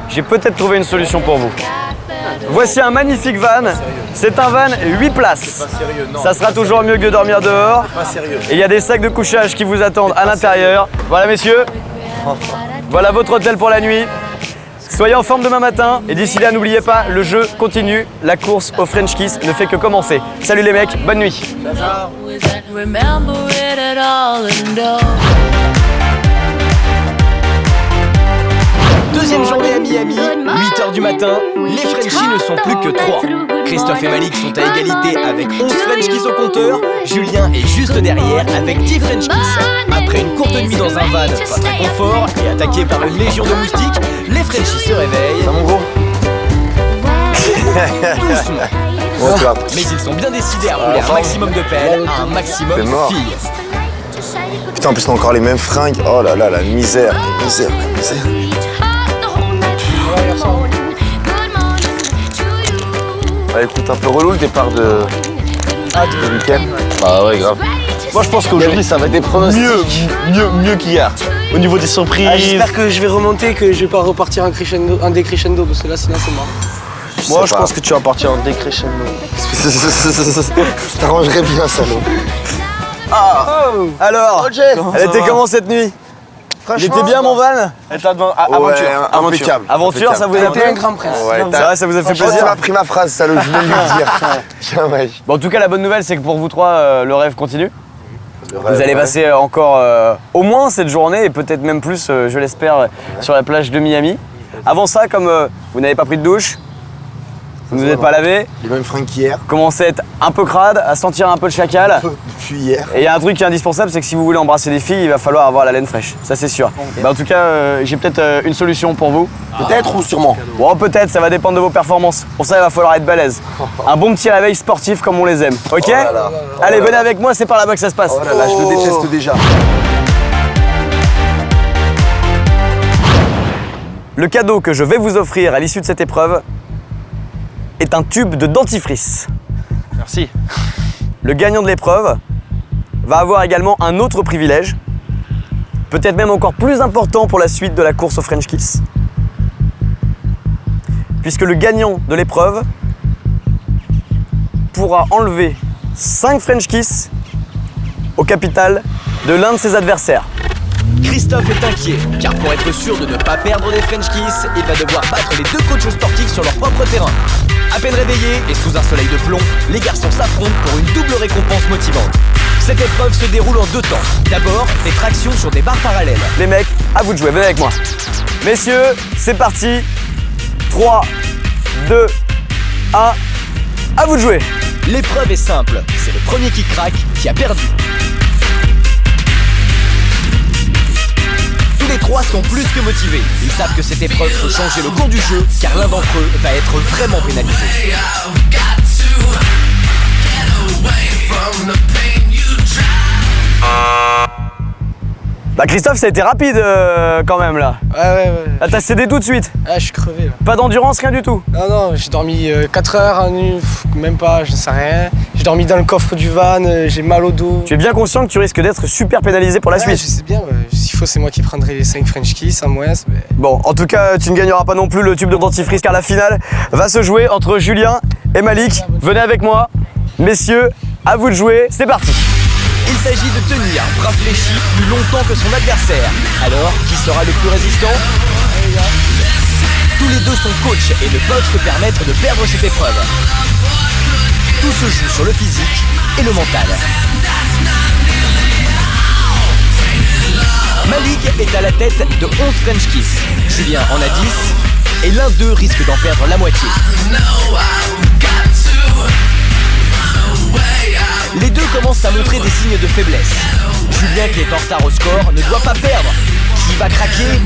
j'ai peut-être trouvé une solution pour vous. Voici un magnifique van, c'est un van 8 places. Ça sera toujours mieux que de dormir dehors. Et il y a des sacs de couchage qui vous attendent à l'intérieur. Voilà messieurs, voilà votre hôtel pour la nuit. Soyez en forme demain matin et d'ici là n'oubliez pas, le jeu continue, la course au French Kiss ne fait que commencer. Salut les mecs, bonne nuit. Deuxième journée à Miami, 8h du matin, les Frenchies ne sont plus que 3. Christophe et Malik sont à égalité avec 11 French Kiss au compteur. Julien est juste derrière avec 10 French Kiss. Après une courte nuit dans un van pas très confort et attaqué par une légion de moustiques, les Frenchies se réveillent. Ça mon gros. Doucement. Mais ils sont bien décidés à rouler un maximum de pelles à un maximum de filles. Putain, en plus on a encore les mêmes fringues. Oh là là, la misère. Bah écoute, un peu relou le départ de week-end. Bah ouais, grave. Moi je pense qu'aujourd'hui ça va être des pronostics mieux qu'hier. Au niveau des surprises. J'espère que je vais remonter, que je vais pas repartir un décrescendo, parce que là sinon c'est mort. Moi je pense que tu vas partir en décrescendo. Ça t'arrangerait bien, salaud. Alors, elle était comment cette nuit? Il était bien mon van? Aventure. Impeccable. Aventure, ça vous a plu? un grand prince. Ça vous a fait Je pense que plaisir? m'a pris ma phrase, ça, je voulais lui dire. Tiens, mec. Bon, en tout cas, la bonne nouvelle, c'est que pour vous trois, le rêve continue. Vous allez passer encore au moins cette journée et peut-être même plus, je l'espère, sur la plage de Miami. Avant ça, comme vous n'avez pas pris de douche, vous ne vous êtes pas lavé, Il m'a même Franck hier. commencez à être un peu crade, à sentir un peu le chacal. Depuis hier. Et il y a un truc qui est indispensable, c'est que si vous voulez embrasser des filles, il va falloir avoir la laine fraîche, ça c'est sûr. Bah, en tout cas, j'ai peut-être une solution pour vous. Peut-être ou sûrement. Bon, peut-être, ça va dépendre de vos performances. Pour ça, il va falloir être balèze. Un bon petit réveil sportif comme on les aime, ok? là là. Allez, venez avec moi, c'est par là-bas que ça se passe. Oh là là, je le déteste déjà. Le cadeau que je vais vous offrir à l'issue de cette épreuve est un tube de dentifrice. Merci. Le gagnant de l'épreuve va avoir également un autre privilège, peut-être même encore plus important pour la suite de la course au French Kiss. Puisque le gagnant de l'épreuve pourra enlever 5 French Kiss au capital de l'un de ses adversaires. Christophe est inquiet, car pour être sûr de ne pas perdre des French Kiss, il va devoir battre les deux coachs sportifs sur leur propre terrain. À peine réveillés et sous un soleil de plomb, les garçons s'affrontent pour une double récompense motivante. Cette épreuve se déroule en 2 temps. D'abord, des tractions sur des barres parallèles. Les mecs, à vous de jouer, venez avec moi. Messieurs, c'est parti. 3, 2, 1, à vous de jouer. L'épreuve est simple, c'est le premier qui craque qui a perdu. Tous les 3 sont plus que motivés. Ils savent que cette épreuve peut changer le cours du jeu, car l'un d'entre eux va être vraiment pénalisé. Bah Christophe, ça a été rapide quand même là. Ouais. Là, t'as cédé tout de suite. Ah, je suis crevé là. Pas d'endurance, rien du tout. Non, j'ai dormi 4 heures en nuit, même pas, je ne sais rien. J'ai dormi dans le coffre du van, j'ai mal au dos. Tu es bien conscient que tu risques d'être super pénalisé pour la Ouais, suite. je sais bien, s'il faut, c'est moi qui prendrai les 5 French Kiss en moins. Mais... Bon, en tout cas, tu ne gagneras pas non plus le tube de dentifrice car la finale va se jouer entre Julien et Malik. Venez avec moi. Messieurs, à vous de jouer, c'est parti. Il s'agit de tenir bras fléchis plus longtemps que son adversaire. Alors, qui sera le plus résistant? Tous les deux sont coachs et ne peuvent se permettre de perdre cette épreuve. Tout se joue sur le physique et le mental. Malik est à la tête de 11 French Kiss. Julien en a 10 et l'un d'eux risque d'en perdre la moitié. Les deux commencent à montrer des signes de faiblesse. Julien, qui est en retard au score, ne doit pas perdre. Qui va craquer?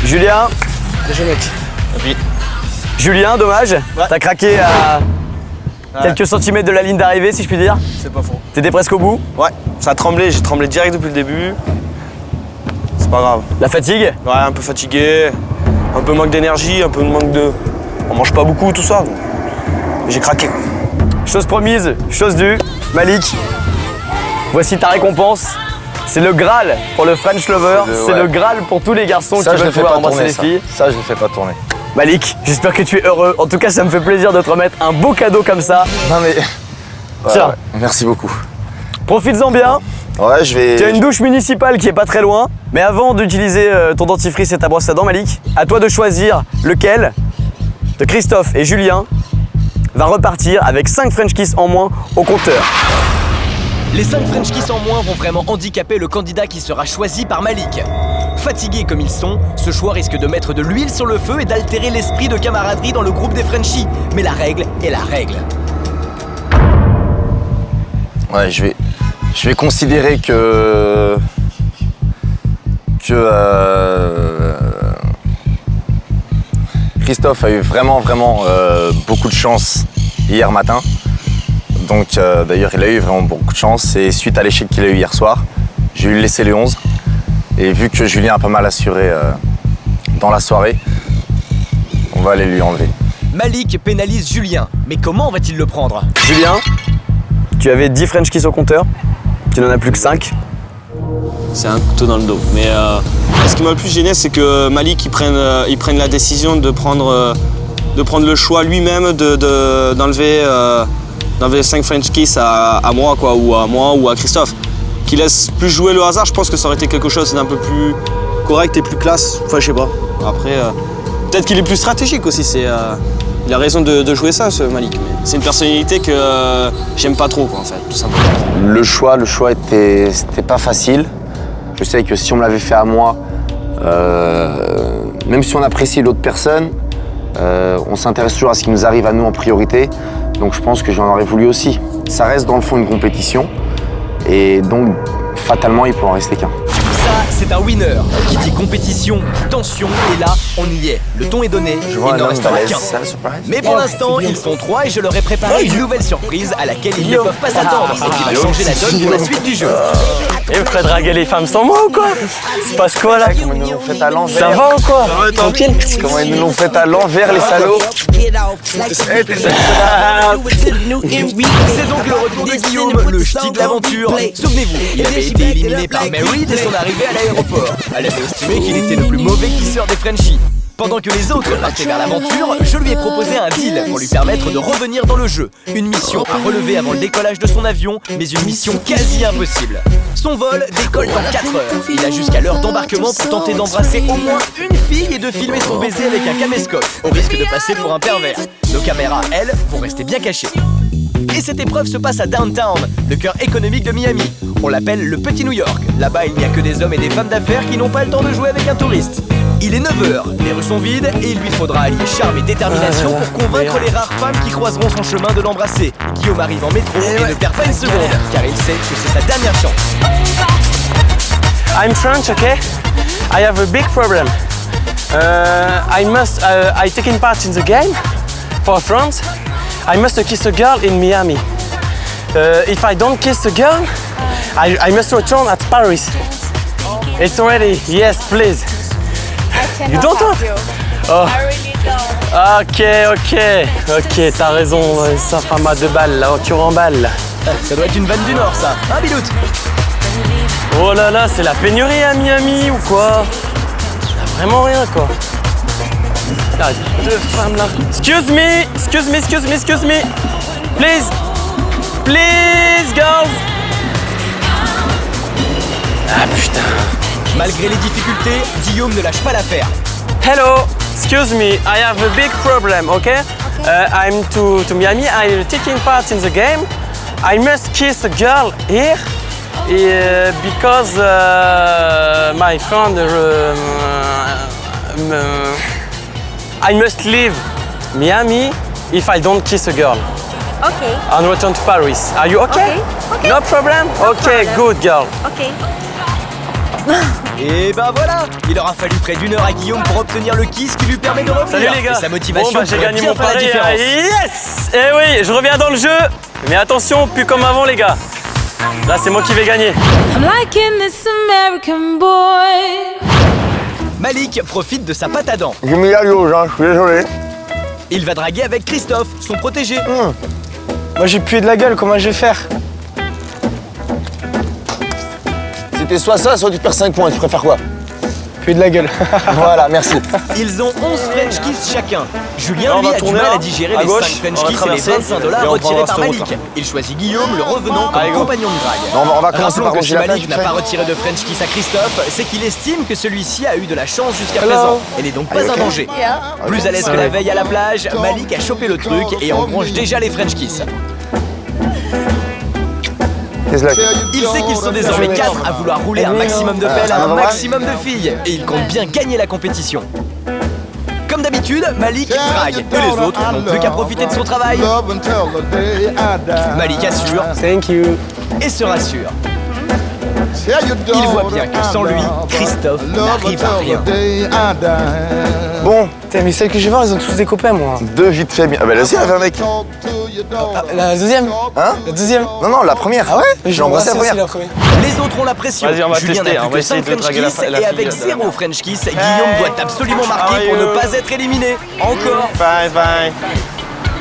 Julien. Déjà mec. Oui. Julien, dommage. Ouais. T'as craqué à quelques centimètres de la ligne d'arrivée, si je puis dire. C'est pas faux. T'étais presque au bout. Ouais, ça a tremblé, j'ai tremblé direct depuis le début. C'est pas grave. La fatigue? Ouais, un peu fatigué, un peu manque d'énergie, un peu manque de... On mange pas beaucoup, tout ça. Mais j'ai craqué. Chose promise, chose due. Malik, voici ta récompense. C'est le Graal pour le French Lover. C'est le Graal pour tous les garçons qui veulent pouvoir embrasser les filles. Ça, je le fais pas tourner. Malik, j'espère que tu es heureux. En tout cas, ça me fait plaisir de te remettre un beau cadeau comme ça. Non mais... Tiens. Ouais, merci beaucoup. Profites-en bien. Ouais, je vais... Tu as une douche municipale qui est pas très loin. Mais avant d'utiliser ton dentifrice et ta brosse à dents, Malik, à toi de choisir lequel de Christophe et Julien va repartir avec 5 French Kiss en moins au compteur. Les 5 French Kiss en moins vont vraiment handicaper le candidat qui sera choisi par Malik. Fatigués comme ils sont, ce choix risque de mettre de l'huile sur le feu et d'altérer l'esprit de camaraderie dans le groupe des Frenchies. Mais la règle est la règle. Ouais, je vais considérer que Christophe a eu vraiment beaucoup de chance hier matin. Donc d'ailleurs il a eu vraiment beaucoup de chance et suite à l'échec qu'il a eu hier soir, j'ai eu laissé les 11 et vu que Julien a pas mal assuré dans la soirée, on va aller lui enlever. Malik pénalise Julien, mais comment va-t-il le prendre? Julien, tu avais 10 French Kiss au compteur, tu n'en as plus que 5. C'est un couteau dans le dos. Mais ce qui m'a le plus gêné, c'est que Malik il prenne la décision de de prendre le choix lui-même d'enlever 5 French Kiss à moi, quoi, ou à moi ou à Christophe. Qu'il laisse plus jouer le hasard, je pense que ça aurait été quelque chose d'un peu plus correct et plus classe. Enfin, je sais pas. Après, peut-être qu'il est plus stratégique aussi. Il a raison de jouer ça, ce Malik. Mais c'est une personnalité que j'aime pas trop, quoi, en fait, tout simplement. Le choix c'était pas facile. Je sais que si on me l'avait fait à moi, même si on apprécie l'autre personne, on s'intéresse toujours à ce qui nous arrive à nous en priorité. Donc je pense que j'en aurais voulu aussi. Ça reste dans le fond une compétition. Et donc, fatalement, il peut en rester qu'un. Ça, c'est un winner. Qui dit compétition, tension, et là, on y est. Le ton est donné, il n'en reste pas qu'un. Mais pour l'instant, ils sont 3 et je leur ai préparé une nouvelle surprise à laquelle ils ne peuvent pas s'attendre et qui va changer la donne pour la suite du jeu. Et vous ferez draguer les femmes sans moi ou quoi? Ça se passe quoi là? Comment ils nous l'ont fait à l'envers. Ça va ou quoi? Tranquille. Comment ils nous l'ont fait à l'envers, les salauds. C'est donc le retour de Guillaume, le ch'ti de l'aventure. Souvenez-vous, il avait été éliminé par Mary dès son arrivée à l'aéroport. Elle avait estimé qu'il était le plus mauvais kisseur des Frenchies. Pendant que les autres partaient vers l'aventure, je lui ai proposé un deal pour lui permettre de revenir dans le jeu. Une mission à relever avant le décollage de son avion, mais une mission quasi impossible. Son vol décolle dans 4 heures. Il a jusqu'à l'heure d'embarquement pour tenter d'embrasser au moins une fille et de filmer son baiser avec un caméscope, au risque de passer pour un pervers. Nos caméras, elles, vont rester bien cachées. Et cette épreuve se passe à Downtown, le cœur économique de Miami. On l'appelle le Petit New York. Là-bas, il n'y a que des hommes et des femmes d'affaires qui n'ont pas le temps de jouer avec un touriste. Il est 9h, les rues sont vides et il lui faudra allier charme et détermination pour convaincre les rares femmes qui croiseront son chemin de l'embrasser. Guillaume arrive en métro et ne perd pas une seconde, car il sait que c'est sa dernière chance. I'm French, okay? I have a big problem. I taking part in the game for France. I must kiss a girl in Miami. If I don't kiss a girl, I must return at Paris. It's already, yes, please. You don't want? Oh. Ok, t'as raison, ça femme à 2 balles, la voiture en balle. Ça doit être une vanne du Nord, ça, hein, Bilout? Oh là là, c'est la pénurie à Miami ou quoi? Y'a vraiment rien, quoi. Là, 2 femmes là. Excuse me. Please, girls. Ah putain. Malgré les difficultés, Guillaume ne lâche pas l'affaire. Hello, excuse me, I have a big problem, okay? I'm to Miami, I'm taking part in the game. I must kiss a girl here because my friend, I must leave Miami if I don't kiss a girl. Okay. And return to Paris. Are you okay? Okay. No problem? Okay, good girl. Okay. Et ben voilà, il aura fallu près d'1 heure à Guillaume pour obtenir le kiss qui lui permet de revenir. Salut les gars. Et sa motivation Bon, j'ai pourrait gagné bien mon faire la pari. différence. Yes. Eh oui, je reviens dans le jeu. Mais attention, plus comme avant les gars. Là, c'est moi qui vais gagner. I'm liking this American boy. Malik profite de sa pâte à dents. J'ai mis la jauge, hein, je suis désolé. Il va draguer avec Christophe, son protégé. Moi, j'ai pué de la gueule, comment je vais faire? C'était soit ça, soit tu perds 5 points. Tu préfères quoi? Pué de la gueule. Voilà, merci. Ils ont 11 French Kiss chacun. Julien, Là, on lui, va a du tourner mal là, à digérer à les gauche, 5 French on va Kiss et les traverser, 25 et $ on retirés prendra par cette Malik. route, là. Il choisit Guillaume, le revenant, comme Allez, go. compagnon de drague. Non, on va commencer par Rappelons que si ronger la Malik tête, n'a vite pas fait. retiré de French Kiss à Christophe, c'est qu'il estime que celui-ci a eu de la chance jusqu'à présent et n'est donc pas un danger. Plus à l'aise que la veille à la plage, Malik a chopé le truc et engrange déjà les French Kiss. Il sait qu'ils sont désormais 4 à vouloir rouler un maximum de pelles à un maximum de filles et il compte bien gagner la compétition. Comme d'habitude, Malik drague et les autres n'ont plus qu'à profiter de son travail. Malik assure Thank you. et se rassure. Il voit bien que sans lui, Christophe n'arrive à rien. Bon, Putain, mais celles que je vais voir, ils ont tous des copains, moi. 2 vite fait bien. Ah bah là aussi, il y avait un mec. La deuxième? Hein? La deuxième? Non, la première. Ah ouais? J'ai embrassé la première. la première. Les autres ont la pression. Vas-y, on va Julien tester, n'a on plus va que essayer 5 de French draguer Kiss la et avec fille. 0 French Kiss, Guillaume doit absolument marquer pour ne pas être éliminé. Encore. Fine.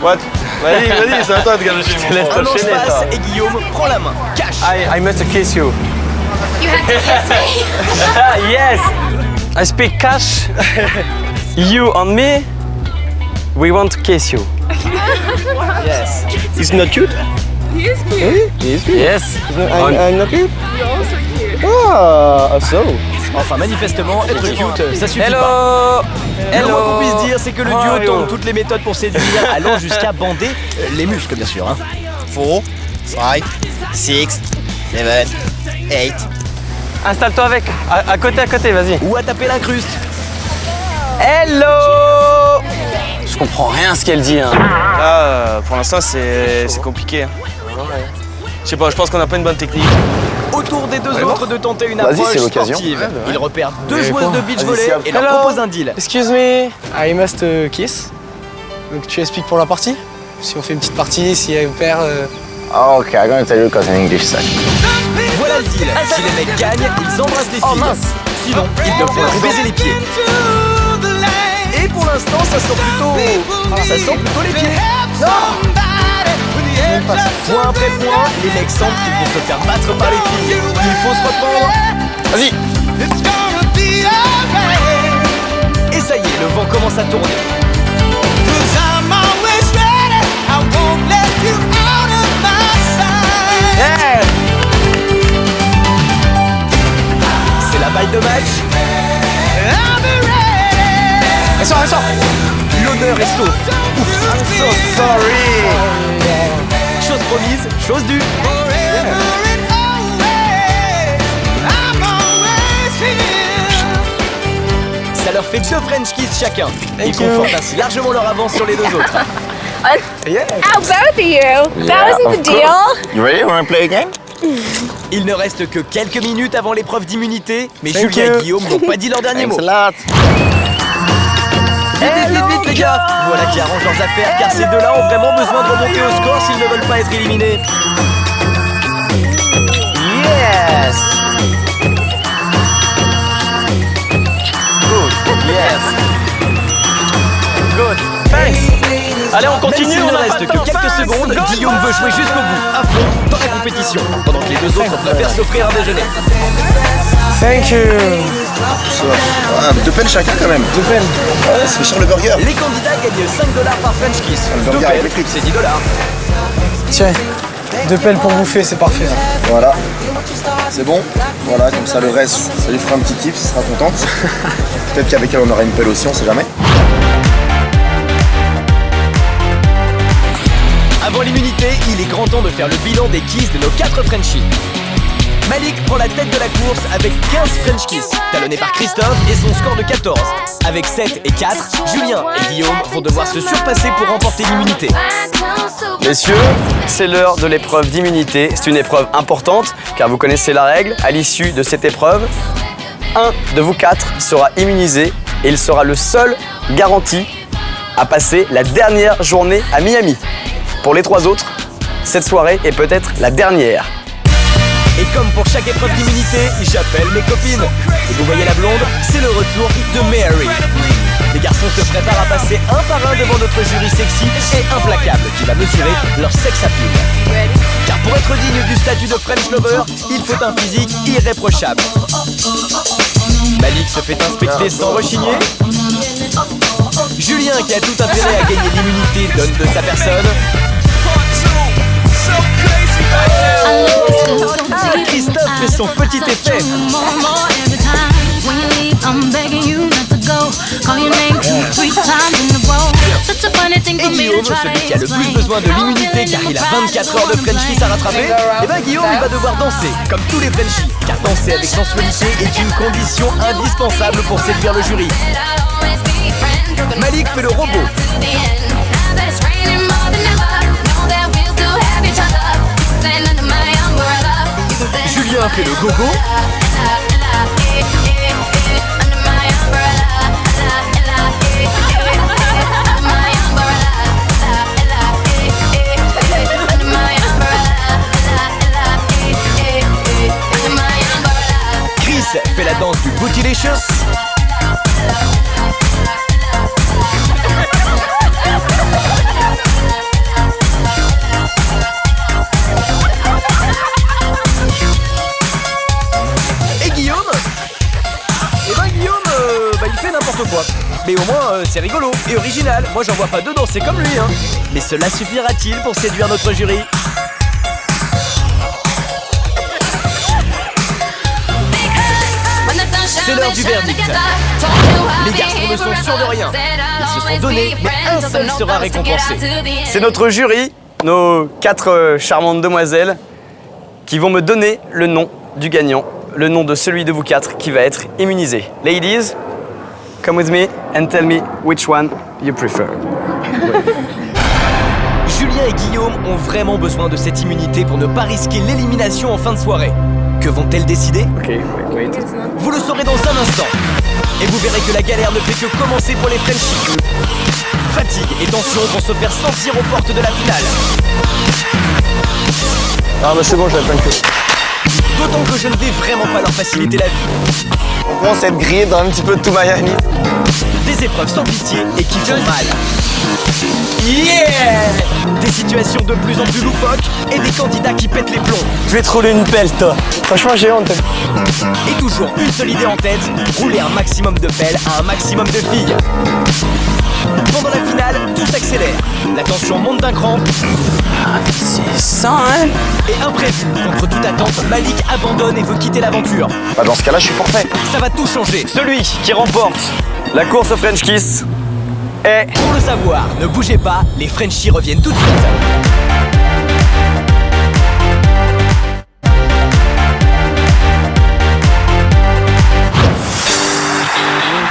What? Vas-y, c'est à toi de gagner chez moi. Un an se passe et Guillaume prend la main. Cash. I must kiss you. You have to kiss me. Yes. I speak cash. You on me. We want to kiss you. Yes. He's not cute? He is cute. Yes. I'm not cute? You're also cute. Ah, so. Enfin, manifestement, être cute, ça suffit pas. Le moins qu'on puisse dire, c'est que le duo tente toutes les méthodes pour séduire, allant jusqu'à bander les muscles, bien sûr. 4, 5, 6, 7, 8. Installe-toi avec. À côté, vas-y. Ou à taper l'incruste. Hello. Je comprends rien à ce qu'elle dit. Hein. Là, pour l'instant, c'est compliqué. Hein. Je sais pas, je pense qu'on n'a pas une bonne technique. Autour des deux autres de tenter une Vas-y, approche c'est l'occasion. sportive. Ils repèrent deux joueuses de beach volley et leur Hello. proposent un deal. Excuse me. I must kiss. Donc tu expliques pour la partie. Si on fait une petite partie, si elle perd. Ok, I'm gonna tell you because in English sec. Voilà le deal. Si les mecs gagnent, ils embrassent les filles. Sinon, ils devront leur baiser les pieds. Et pour l'instant, ça sent plutôt les pieds. Non. Point après point, les mecs sentent qu'ils vont se faire battre par les filles. Il faut se reprendre. Vas-y. Et ça y est, le vent commence à tourner. Yeah. C'est la balle de match. Elle sort. L'honneur est sauf. Ouf, I'm so sorry. Chose promise, chose due. Ça leur fait 2 French kiss chacun. Ils confortent ainsi largement leur avance sur les deux autres. Oh, both of you. That wasn't the deal. You ready? Wanna play again? Il ne reste que quelques minutes avant l'épreuve d'immunité, mais Julien et Guillaume n'ont pas dit leur dernier mot. Thanks a lot. Vite les gars. Voilà qui arrange leurs affaires, car ces deux-là ont vraiment besoin de remonter au score s'ils ne veulent pas être éliminés. Yes. Good. Yes. Good. Thanks. Allez, on continue. S'il ne reste que quelques secondes, Guillaume veut jouer jusqu'au bout, à fond, dans la compétition, pendant que les deux autres préfèrent s'offrir un déjeuner. Thank you. Ah, 2 pelles chacun quand même. 2 pelles. Ouais, ça fait cher le burger. Les candidats gagnent 5$ par French Kiss. Le 2 burger avec les pelles, frites. c'est 10$. Tiens, 2 pelles pour bouffer, c'est parfait. Voilà. C'est bon. Voilà, comme ça le reste, ça lui fera un petit tip, ça sera contente. Peut-être qu'avec elle on aura une pelle aussi, on sait jamais. Avant l'immunité, il est grand temps de faire le bilan des kisses de nos 4 Frenchies. Malik prend la tête de la course avec 15 French Kiss, talonné par Christophe et son score de 14. Avec 7 et 4, Julien et Guillaume vont devoir se surpasser pour remporter l'immunité. Messieurs, c'est l'heure de l'épreuve d'immunité. C'est une épreuve importante car vous connaissez la règle. À l'issue de cette épreuve, un de vous 4 sera immunisé et il sera le seul garanti à passer la dernière journée à Miami. Pour les 3 autres, cette soirée est peut-être la dernière. Et comme pour chaque épreuve d'immunité, j'appelle mes copines. Et vous voyez la blonde, c'est le retour de Mary. Les garçons se préparent à passer un par un devant notre jury sexy et implacable qui va mesurer leur sex appeal. Car pour être digne du statut de French Lover, il faut un physique irréprochable. Malik se fait inspecter sans rechigner. Julien, qui a tout intérêt à gagner l'immunité, donne de sa personne. Christophe fait son petit effet. Et Guillaume, celui qui a le plus besoin de l'immunité car il a 24 heures de French Kiss à rattraper, et ben Guillaume il va devoir danser, comme tous les Frenchies, car danser avec sensualité est une condition indispensable pour séduire le jury. Malik fait le robot. Julien fait le gogo. Chris fait la danse du Bootylicious. Et Guillaume, il fait n'importe quoi. Mais au moins, c'est rigolo et original. Moi, j'en vois pas deux danser comme lui, hein. Mais cela suffira-t-il pour séduire notre jury? C'est l'heure du verdict. Les garçons ne sont sûrs de rien. Ils se sont donnés, mais un seul sera récompensé. C'est notre jury, nos 4 charmantes demoiselles, qui vont me donner le nom du gagnant, le nom de celui de vous 4 qui va être immunisé. Ladies, come with me and tell me which one you prefer. Julien et Guillaume ont vraiment besoin de cette immunité pour ne pas risquer l'élimination en fin de soirée. Que vont-elles décider? wait. Vous le saurez dans un instant. Et vous verrez que la galère ne fait que commencer pour les Frenchies. Fatigue et tension vont se faire sentir aux portes de la finale. Ah bah c'est bon, j'avais plein de queue. D'autant que je ne vais vraiment pas leur faciliter la vie. On commence à être grillé dans un petit peu tout Miami. Des épreuves sans pitié et qui font mal. Yeah! Des situations de plus en plus loufoques et des candidats qui pètent les plombs. Je vais te rouler une pelle, toi. Franchement, j'ai honte. Et toujours une seule idée en tête, rouler un maximum de pelles à un maximum de filles. Pendant la finale, tout s'accélère. La tension monte d'un cran. C'est ça, hein? Et imprévu, contre toute attente, Malik abandonne et veut quitter l'aventure. Bah dans ce cas-là, je suis forfait. Ça va tout changer. Celui qui remporte la course au French Kiss est... Pour le savoir, ne bougez pas, les Frenchies reviennent tout de suite.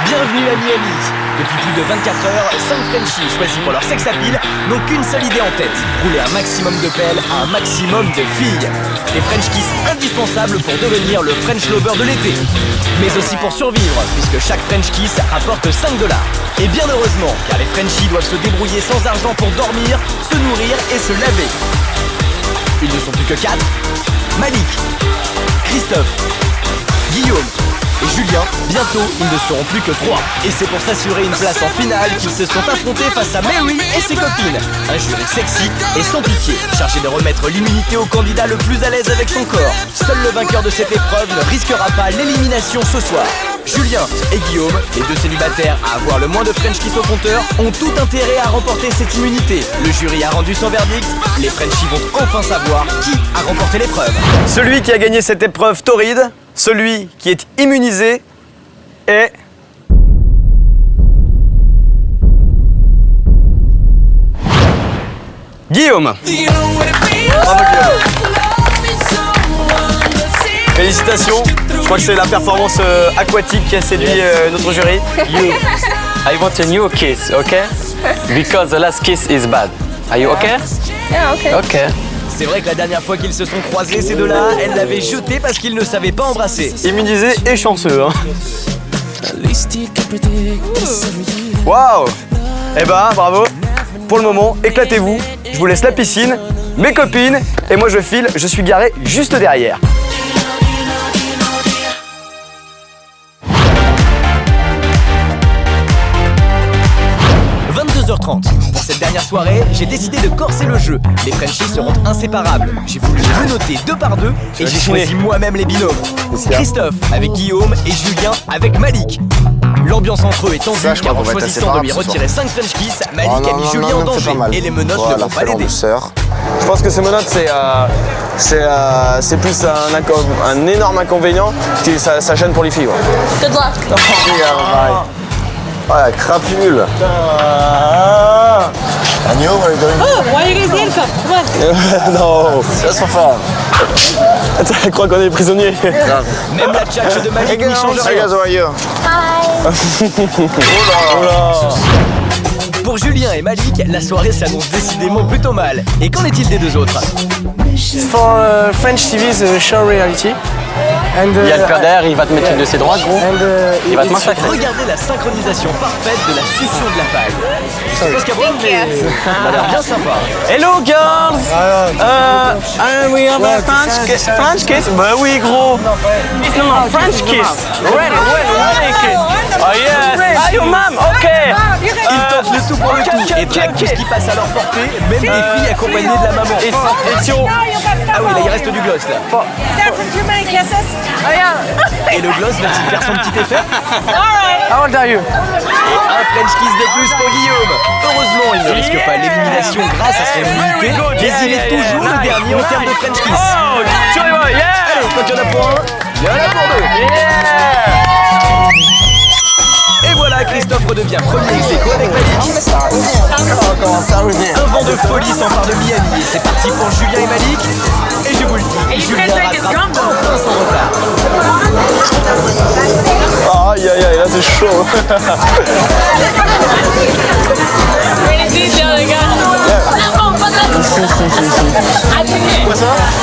Bienvenue à Miami. Depuis plus de 24 heures, 5 Frenchies choisis pour leur sex appeal n'ont qu'une seule idée en tête, rouler un maximum de pelles à un maximum de filles. Des French Kiss indispensables pour devenir le French Lover de l'été. Mais aussi pour survivre, puisque chaque French Kiss rapporte 5 $. Et bien heureusement, car les Frenchies doivent se débrouiller sans argent pour dormir, se nourrir et se laver. Ils ne sont plus que 4. Malik, Christophe, Guillaume et Julien. Bientôt, ils ne seront plus que 3. Et c'est pour s'assurer une place en finale qu'ils se sont affrontés face à Mary et ses copines. Un jury sexy et sans pitié, chargé de remettre l'immunité au candidat le plus à l'aise avec son corps. Seul le vainqueur de cette épreuve ne risquera pas l'élimination ce soir. Julien et Guillaume, les deux célibataires à avoir le moins de French Kiss au compteur, ont tout intérêt à remporter cette immunité. Le jury a rendu son verdict. Les Frenchies vont enfin savoir qui a remporté l'épreuve. Celui qui a gagné cette épreuve torride, celui qui est immunisé est... Guillaume. Bravo Guillaume. Félicitations. Je crois que c'est la performance aquatique qui a séduit notre jury. You, I want a new kiss, okay? Because the last kiss is bad. Are you okay? Yeah, okay. Okay. C'est vrai que la dernière fois qu'ils se sont croisés, ces deux-là, elle l'avait jeté parce qu'ils ne savaient pas embrasser. Immunisé et chanceux, hein. Waouh! Eh ben, bravo. Pour le moment, éclatez-vous. Je vous laisse la piscine, mes copines, et moi je file, je suis garé juste derrière. Pour cette dernière soirée, j'ai décidé de corser le jeu. Les Frenchies seront inséparables. J'ai voulu les menotter 2 par 2 et j'ai choisi moi-même les binômes. Christophe avec Guillaume et Julien avec Malik. L'ambiance entre eux est tendue car en choisissant de lui retirer 5 French Kiss, Malik a mis Julien en danger et les menottes ne vont pas l'aider. Je pense que ces menottes, c'est plus un énorme inconvénient que ça gêne pour les filles. Ouais. Good luck. Oh la crapule. Agnew, what are you doing? Oh, why are you guys handcuffed? Come on. Non, That's for fun. attends, elle croit qu'on est prisonniers. Même la tchatche de Malik n'y change Hey rien. guys, how are you? Oh là. Pour Julien et Malik, la soirée s'annonce décidément plutôt mal. Et qu'en est-il des deux autres? For French TV's show reality. And, Il y a le Kader, il va te mettre une de ses droites, gros. Il va te massacrer. Regardez la synchronisation parfaite de la succion de la paille. Je sais pas ce qu'il y a pour mais ça a l'air bien sympa. Hello girls! We have a French kiss? Bah oui gros! It's not a French kiss! Ready kiss! Oh yes! Ah your mom! Ok! Il tente le tout pour le tout et draguent tout ce qui passe à leur portée, même des filles accompagnées de la maman. Ah oui, là il reste du gloss là. Et le gloss va-t-il faire son petit effet? How old are you? Un French kiss de plus pour Guillaume. Heureusement, il ne risque pas l'élimination grâce à son immunité, mais il est toujours le dernier en termes de French kiss. Allez, quand il y en a pour un, il y en a pour deux. Et voilà, Christophe redevient premier ex-aequo avec Malik. Un vent de folie s'empare de Miami. C'est parti pour Julien et Malik. Et je vous le dis, Julien rattrape enfin son retard. Aïe aïe aïe, là c'est chaud.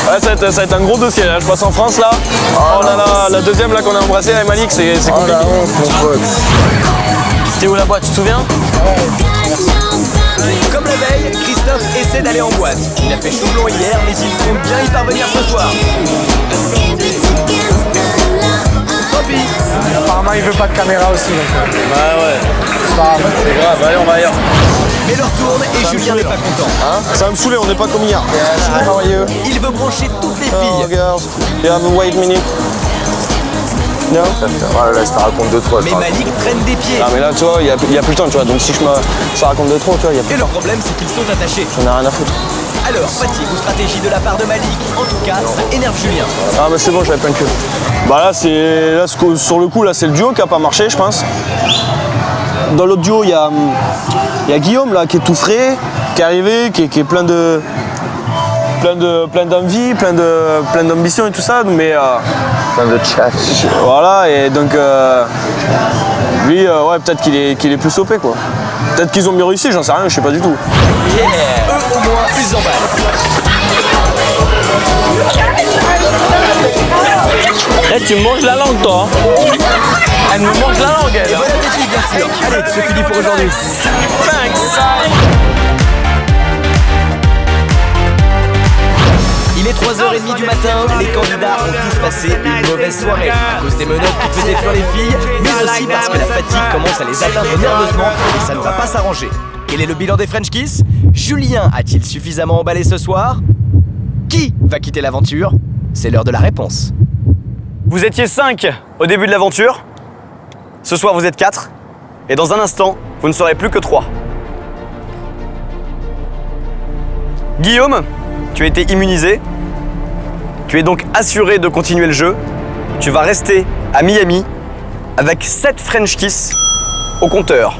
Ouais, ça va être un gros dossier là. Je passe en France là. Oh là là, la deuxième là qu'on a embrassée avec Malik, c'est compliqué. C'était où la boîte, tu te souviens? Comme la veille, Christophe essaie d'aller en boîte. Il a fait chaud blond hier, mais il compte bien y parvenir ce soir. Apparemment, il veut pas de caméra aussi. Donc, Ouais. c'est pas grave. C'est grave, allez, on va ailleurs. Mais l'heure tourne et Julien n'est pas content. Hein? Ça va me saouler, on n'est pas comme hier. Il veut brancher toutes les filles. Oh girls, you have a wait minute. Non? Voilà, là, je te raconte 2-3. Mais Malik traîne des pieds. Ah mais là tu vois, il y a plus le temps tu vois, donc si ça raconte de trop tu vois, il y a plus Et le le temps. problème, c'est qu'ils sont attachés. J'en ai rien à foutre. Alors, fatigue ou stratégie de la part de Malik? En tout cas, ça énerve Julien. Ah mais c'est bon, j'avais plein de queue. Bah là sur le coup là c'est le duo qui a pas marché je pense. Dans l'autre duo il y a Guillaume là qui est tout frais, qui est arrivé, qui est plein d'envie, plein d'ambition et tout ça, mais Plein de chat. voilà et donc lui ouais peut-être qu'il est plus OP quoi. Peut-être qu'ils ont mieux réussi, j'en sais rien, je sais pas du tout. Eux, au moins, ils emballent. Eh, tu me manges la langue, toi. Elle me mange la langue, Et elle. bon appétit, bien sûr. Allez, c'est fini pour aujourd'hui. Il est 3h30 du matin, les candidats ont tous passé une mauvaise soirée à cause des menottes qui faisaient fuir les filles, mais aussi parce que la fatigue commence à les atteindre nerveusement et ça ne va pas s'arranger. Quel est le bilan des French Kiss? Julien a-t-il suffisamment emballé ce soir? Qui va quitter l'aventure? C'est l'heure de la réponse. Vous étiez 5 au début de l'aventure. Ce soir, vous êtes 4. Et dans un instant, vous ne serez plus que 3. Guillaume, tu as été immunisé. Tu es donc assuré de continuer le jeu. Tu vas rester à Miami avec 7 French Kiss au compteur.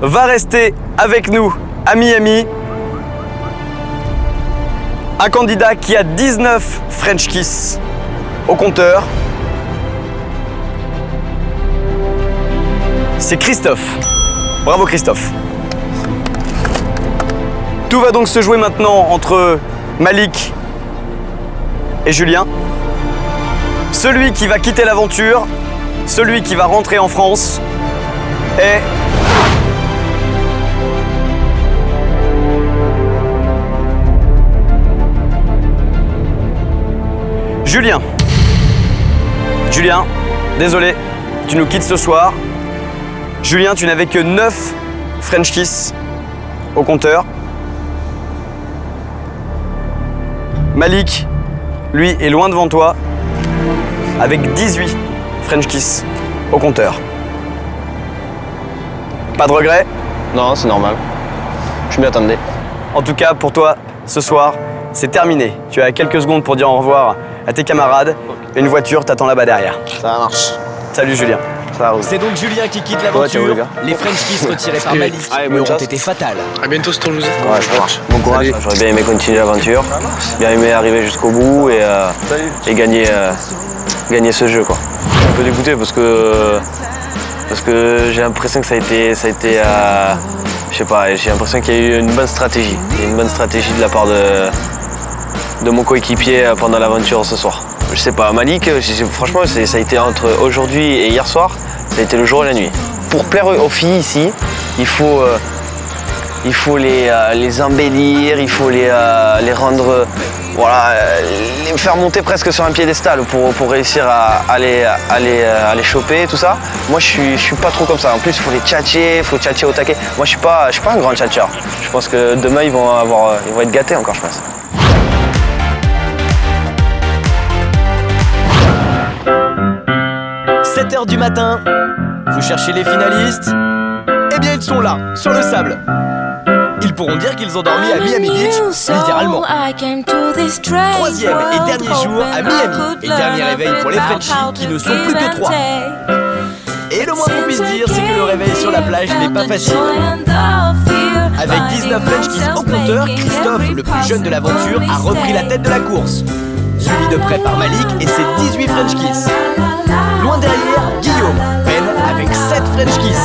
Va rester avec nous à Miami un candidat qui a 19 French Kiss au compteur. C'est Christophe. Bravo Christophe. Tout va donc se jouer maintenant entre Malik et Julien. Celui qui va quitter l'aventure, celui qui va rentrer en France est... Julien. Julien, désolé, tu nous quittes ce soir. Julien, tu n'avais que 9 French Kiss au compteur. Malik, lui, est loin devant toi avec 18 French Kiss au compteur. Pas de regret? Non, c'est normal. Je m'y attendais. En tout cas, pour toi, ce soir, c'est terminé. Tu as quelques secondes pour dire au revoir à tes camarades. Une voiture t'attend là-bas derrière. Ça marche. Salut Julien. Ça roule. C'est donc Julien qui quitte Ouais, l'aventure. ciao, les gars. Les French Kiss retirés par Malik Allez, lui bonne ont chance. été fatales. À bientôt, c'est Toulouse. Ouais, ça marche. Bon courage. J'aurais bien aimé continuer l'aventure, bien aimé arriver jusqu'au bout et gagner ce jeu quoi. Je suis un peu dégoûté parce que j'ai l'impression que ça a été je sais pas, j'ai l'impression qu'il y a eu une bonne stratégie. Il y a une bonne stratégie de la part de mon coéquipier pendant l'aventure ce soir. Je sais pas, Malik, franchement ça a été entre aujourd'hui et hier soir, ça a été le jour et la nuit. Pour plaire aux filles ici, il faut les embellir, il faut les rendre voilà, les faire monter presque sur un piédestal pour réussir à les choper, tout ça. Moi, je suis pas trop comme ça. En plus, il faut les tchatcher, il faut tchatcher au taquet. Moi, je suis pas un grand tchatcheur. Je pense que demain, ils vont être gâtés encore, je pense. « 7h du matin, vous cherchez les finalistes? Eh bien, ils sont là, sur le sable. Ils pourront dire qu'ils ont dormi à Miami Beach, littéralement. Troisième et dernier jour à Miami. Et dernier réveil pour les Frenchies qui ne sont plus que 3. Et le moins qu'on puisse dire, c'est que le réveil sur la plage n'est pas facile. Avec 19 French Kiss au compteur, Christophe, le plus jeune de l'aventure, a repris la tête de la course. Suivi de près par Malik et ses 18 French Kiss. Loin derrière, Guillaume peine avec 7 French Kiss.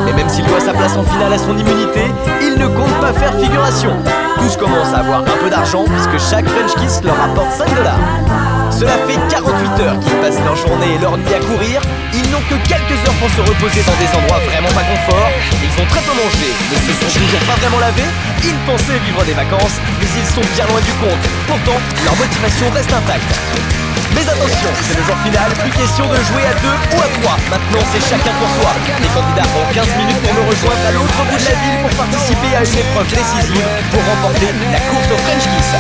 Et même s'il doit sa place en finale à son immunité, il ne compte pas faire figuration. Tous commencent à avoir un peu d'argent puisque chaque French Kiss leur apporte 5 $. Cela fait 48 heures qu'ils passent leur journée et leur nuit à courir. Ils n'ont que quelques heures pour se reposer dans des endroits vraiment pas confort. Ils ont très peu mangé, ne se sont toujours pas vraiment lavés. Ils pensaient vivre des vacances, mais ils sont bien loin du compte. Pourtant, leur motivation reste intacte. Mais attention, c'est le jour final, plus question de jouer à 2 ou à 3. Maintenant, c'est chacun pour soi. Les candidats ont 15 minutes pour me rejoindre à l'autre bout de la ville pour participer à une épreuve décisive pour remporter la course au French Kiss.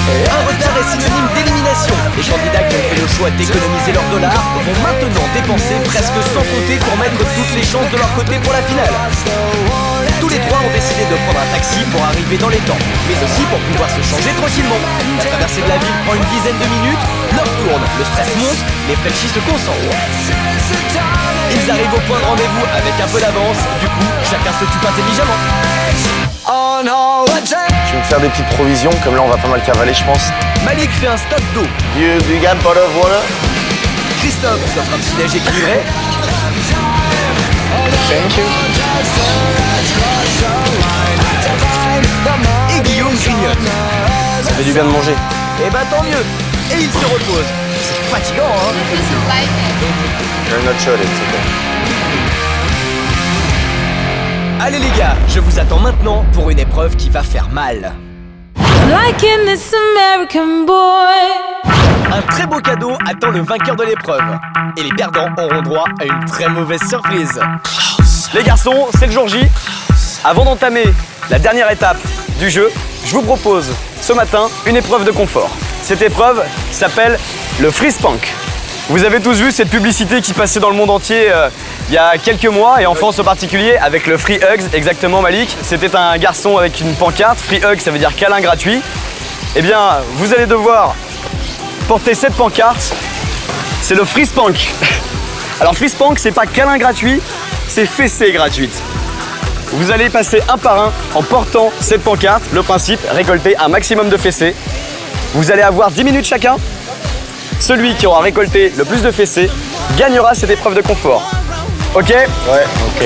Un retard est synonyme d'élimination. Les candidats qui ont fait le choix d'économiser leurs dollars vont maintenant dépenser presque sans compter pour mettre toutes les chances de leur côté pour la finale. Tous les trois ont décidé de prendre un taxi pour arriver dans les temps, mais aussi pour pouvoir se changer tranquillement. La traversée de la ville prend une dizaine de minutes, l'heure tourne, le stress monte, les Frenchies se concentrent. Ils arrivent au point de rendez-vous avec un peu d'avance, du coup, chacun s'occupe intelligemment. Je vais me faire des petites provisions, comme là on va pas mal cavaler, je pense. Malik fait un stock d'eau. Do you got bottle of water? Christophe s'offre un petit déj équilibré. Thank you. Et Guillaume grignote. Ça fait du bien de manger. Et bah tant mieux. Et il se repose. C'est fatigant, hein. You're not sure, it's okay. Allez les gars, je vous attends maintenant pour une épreuve qui va faire mal. Un très beau cadeau attend le vainqueur de l'épreuve. Et les perdants auront droit à une très mauvaise surprise. Les garçons, c'est le jour J. Avant d'entamer la dernière étape du jeu, je vous propose ce matin une épreuve de confort. Cette épreuve s'appelle le Freeze Punk. Vous avez tous vu cette publicité qui passait dans le monde entier il y a quelques mois et en France en particulier avec le Free Hugs, exactement Malik. C'était un garçon avec une pancarte, Free Hugs ça veut dire câlin gratuit. Eh bien, vous allez devoir porter cette pancarte, c'est le Freeze Punk. Alors Freeze Punk c'est pas câlin gratuit, c'est fessée gratuite. Vous allez passer un par un en portant cette pancarte. Le principe, récolter un maximum de fessées. Vous allez avoir 10 minutes chacun. Celui qui aura récolté le plus de fessées gagnera cette épreuve de confort. Ok? Ouais, ok.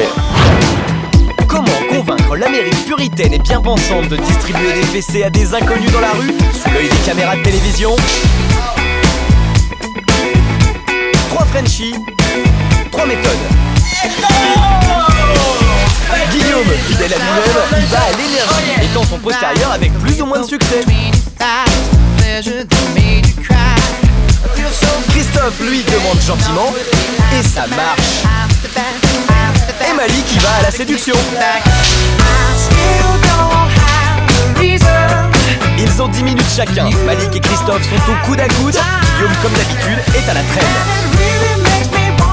Comment convaincre l'Amérique puritaine et bien pensante de distribuer des fessées à des inconnus dans la rue, sous l'œil des caméras de télévision? 3 Frenchies, 3 méthodes. Guillaume, fidèle à lui-même, il va à l'énergie et tend son postérieur avec plus ou moins de succès. Christophe, lui, demande gentiment et ça marche. Et Malik, il va à la séduction. Ils ont 10 minutes chacun. Malik et Christophe sont au coude à coude. Guillaume, comme d'habitude, est à la traîne.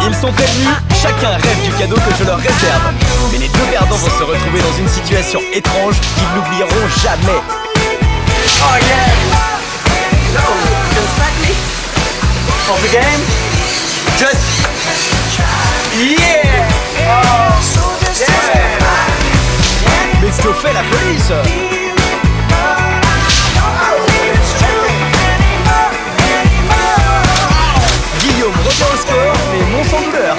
Ils sont prévenus, chacun rêve du cadeau que je leur réserve. Mais les deux perdants vont se retrouver dans une situation étrange qu'ils n'oublieront jamais. Oh yeah! No, just back me. For the game, just yeah! Oh, yeah! Mais ce que fait la police? Guillaume revient au score, mais non sans douleur.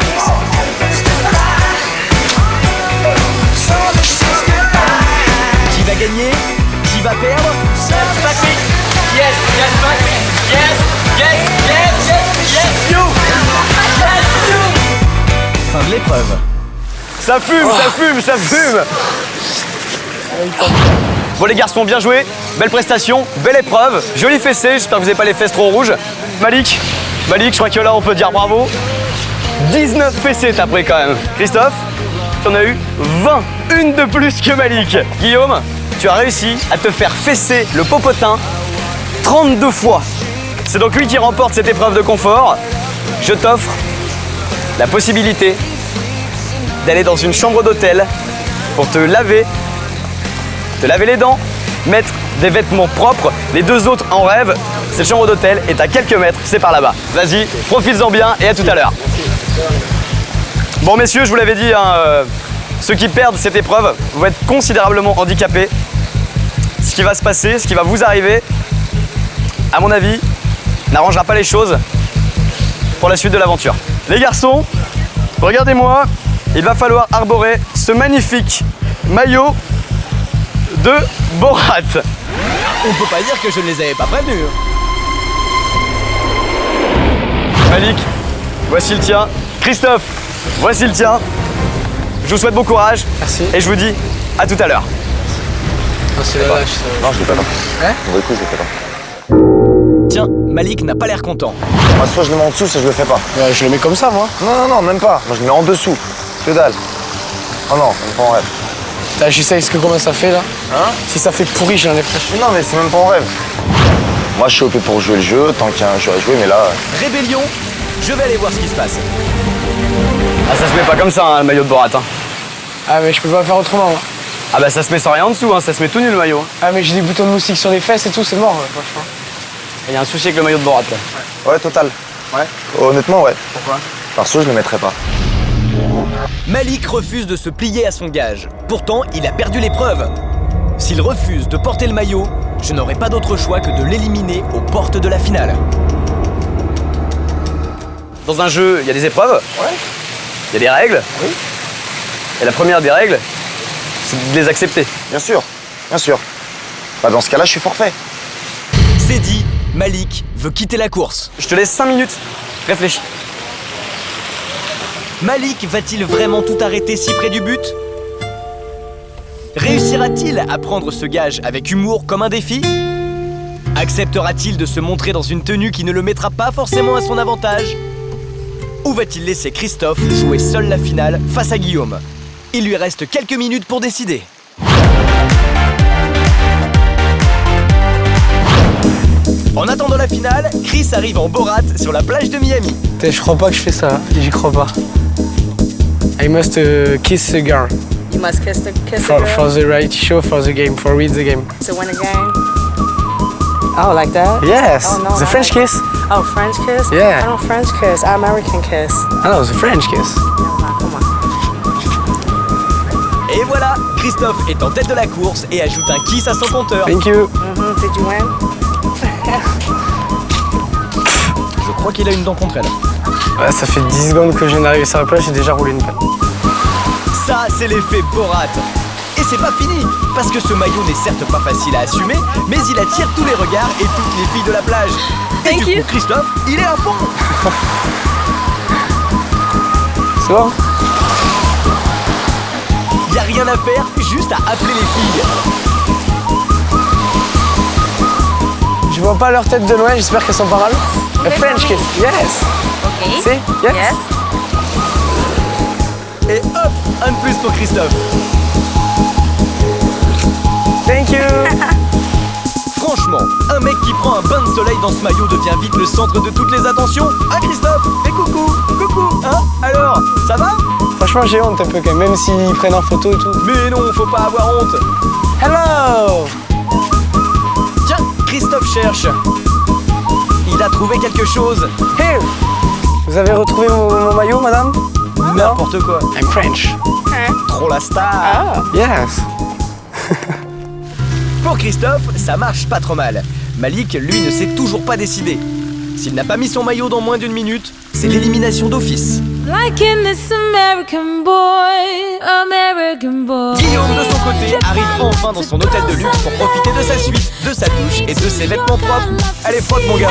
Qui va gagner? Qui va perdre? Yes, yes, back me. Yes, yes, yes, yes, yes, you! Yes, you! Fin de l'épreuve. Ça fume, ça fume, ça fume! Bon les garçons, bien joué. belle prestation, belle épreuve, jolie fessée, j'espère que vous n'avez pas les fesses trop rouges. Malik, je crois que là on peut dire bravo. 19 fessées t'as pris quand même. Christophe, tu en as eu 20, une de plus que Malik. Guillaume, tu as réussi à te faire fesser le popotin 32 fois. C'est donc lui qui remporte cette épreuve de confort. Je t'offre la possibilité d'aller dans une chambre d'hôtel pour te laver les dents, mettre des vêtements propres. Les deux autres en rêve. Cette chambre d'hôtel est à quelques mètres, c'est par là-bas. Vas-y, profites-en bien et à tout à l'heure. Bon messieurs, je vous l'avais dit, ceux qui perdent cette épreuve vont être considérablement handicapés. Ce qui va se passer, ce qui va vous arriver, à mon avis, n'arrangera pas les choses pour la suite de l'aventure. Les garçons, regardez-moi, il va falloir arborer ce magnifique maillot de Borat. On peut pas dire que je ne les avais pas prévenus. Malik, voici le tien. Christophe, voici le tien. Je vous souhaite bon courage. Merci. Et je vous dis à tout à l'heure. Non, c'est la lâche. Non, je l'ai pas là. Hein? Bon, écoute, je l'ai pas là. Tiens, Malik n'a pas l'air content. Moi, soit je le mets en dessous, soit je le fais pas. Je le mets comme ça, moi. Non, même pas. Moi, je le mets en dessous. Que dalle. Oh non, même pas en rêve. J'essaye comment ça fait là. Hein? Si ça fait pourri, j'ai un effet. Mais non, mais c'est même pas en rêve. Moi, je suis OP pour jouer le jeu, tant qu'il y a un jeu à jouer, mais là... Rébellion, je vais aller voir ce qui se passe. Ah, ça se met pas comme ça, hein, le maillot de Borat. Hein. Ah, mais je peux pas faire autrement, moi. Ah bah ça se met sans rien en dessous, hein, ça se met tout nu le maillot. Ah, mais j'ai des boutons de moustique sur les fesses et tout, c'est mort, franchement. Il y a un souci avec le maillot de Borat là. Ouais, total. Ouais. Honnêtement, ouais. Pourquoi? Perso, je le mettrais pas. Malik refuse de se plier à son gage. Pourtant, il a perdu l'épreuve. S'il refuse de porter le maillot, je n'aurai pas d'autre choix que de l'éliminer aux portes de la finale. Dans un jeu, il y a des épreuves. Ouais. Il y a des règles. Oui. Et la première des règles, c'est de les accepter. Bien sûr, bien sûr. Bah, dans ce cas-là, je suis forfait. C'est dit, Malik veut quitter la course. Je te laisse 5 minutes. Réfléchis. Malik va-t-il vraiment tout arrêter si près du but? Réussira-t-il à prendre ce gage avec humour comme un défi? Acceptera-t-il de se montrer dans une tenue qui ne le mettra pas forcément à son avantage? Ou va-t-il laisser Christophe jouer seul la finale face à Guillaume? Il lui reste quelques minutes pour décider. En attendant la finale, Chris arrive en Borat sur la plage de Miami. Je crois pas que je fais ça, j'y crois pas. I must kiss a girl. You must kiss the For girl the reality show, for the game, for win the game. to win a game. Oh, like that? Yes, Oh, no, the I French like- kiss. Oh, French kiss? Yeah. I don't French kiss. I American kiss. Ah non, the French kiss. Come on. Et voilà, Christophe est en tête de la course et ajoute un kiss à son compteur. Thank you. Did you win? Je crois qu'il a une dent contre elle. Ouais, ça fait 10 secondes que je viens d'arriver sur la plage, j'ai déjà roulé une pelle. Ça, c'est l'effet Borat. Et c'est pas fini, parce que ce maillot n'est certes pas facile à assumer, mais il attire tous les regards et toutes les filles de la plage. Et Thank du you. coup, Christophe, il est à fond. C'est bon? Y a rien à faire, juste à appeler les filles. Je vois pas leur tête de loin, j'espère qu'elles sont pas mal. A French kiss, yes. Okay. See? Yes. Yes. Et hop, un de plus pour Christophe. Thank you. Franchement, un mec qui prend un bain de soleil dans ce maillot devient vite le centre de toutes les attentions. Hein, Christophe? Fais coucou, coucou, hein? Alors, ça va? Franchement, j'ai honte un peu quand même s'ils prennent en photo et tout. Mais non, faut pas avoir honte. Hello. Tiens, Christophe cherche. Il a trouvé quelque chose. Here. Vous avez retrouvé mon maillot, madame? N'importe quoi. I'm French. Trop la star. Yes. Pour Christophe, ça marche pas trop mal. Malik, lui, ne s'est toujours pas décidé. S'il n'a pas mis son maillot dans moins d'une minute, c'est l'élimination d'office. Like in this American boy, American boy. Guillaume, de son côté, arrive enfin dans son hôtel de luxe pour profiter de sa suite, de sa douche et de ses vêtements propres. Allez, frotte mon gars.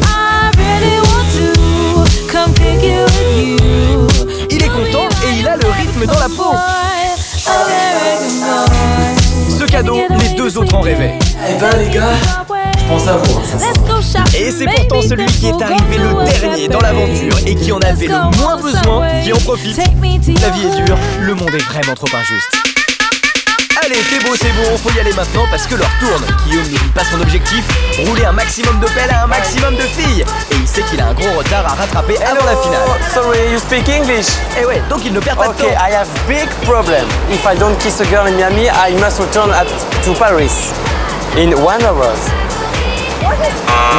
I really want to come pick you with you. Il est content et il a le rythme dans la peau. American boy. Ce cadeau, les deux autres en rêvait. Eh ben les gars, je pense à vous. Et c'est pourtant celui qui est arrivé le dernier dans l'aventure et qui en avait le moins besoin qui en profite. La vie est dure, le monde est vraiment trop injuste. Allez, c'est bon, faut y aller maintenant parce que l'heure tourne. Guillaume n'oublie pas son objectif, rouler un maximum de pelles à un maximum de filles. Et il sait qu'il a un gros retard à rattraper avant la finale. Sorry, you speak English? Et ouais, donc il ne perd pas de temps. Okay, I have big problem. If I don't kiss a girl in Miami, I must return to Paris in 1 hour.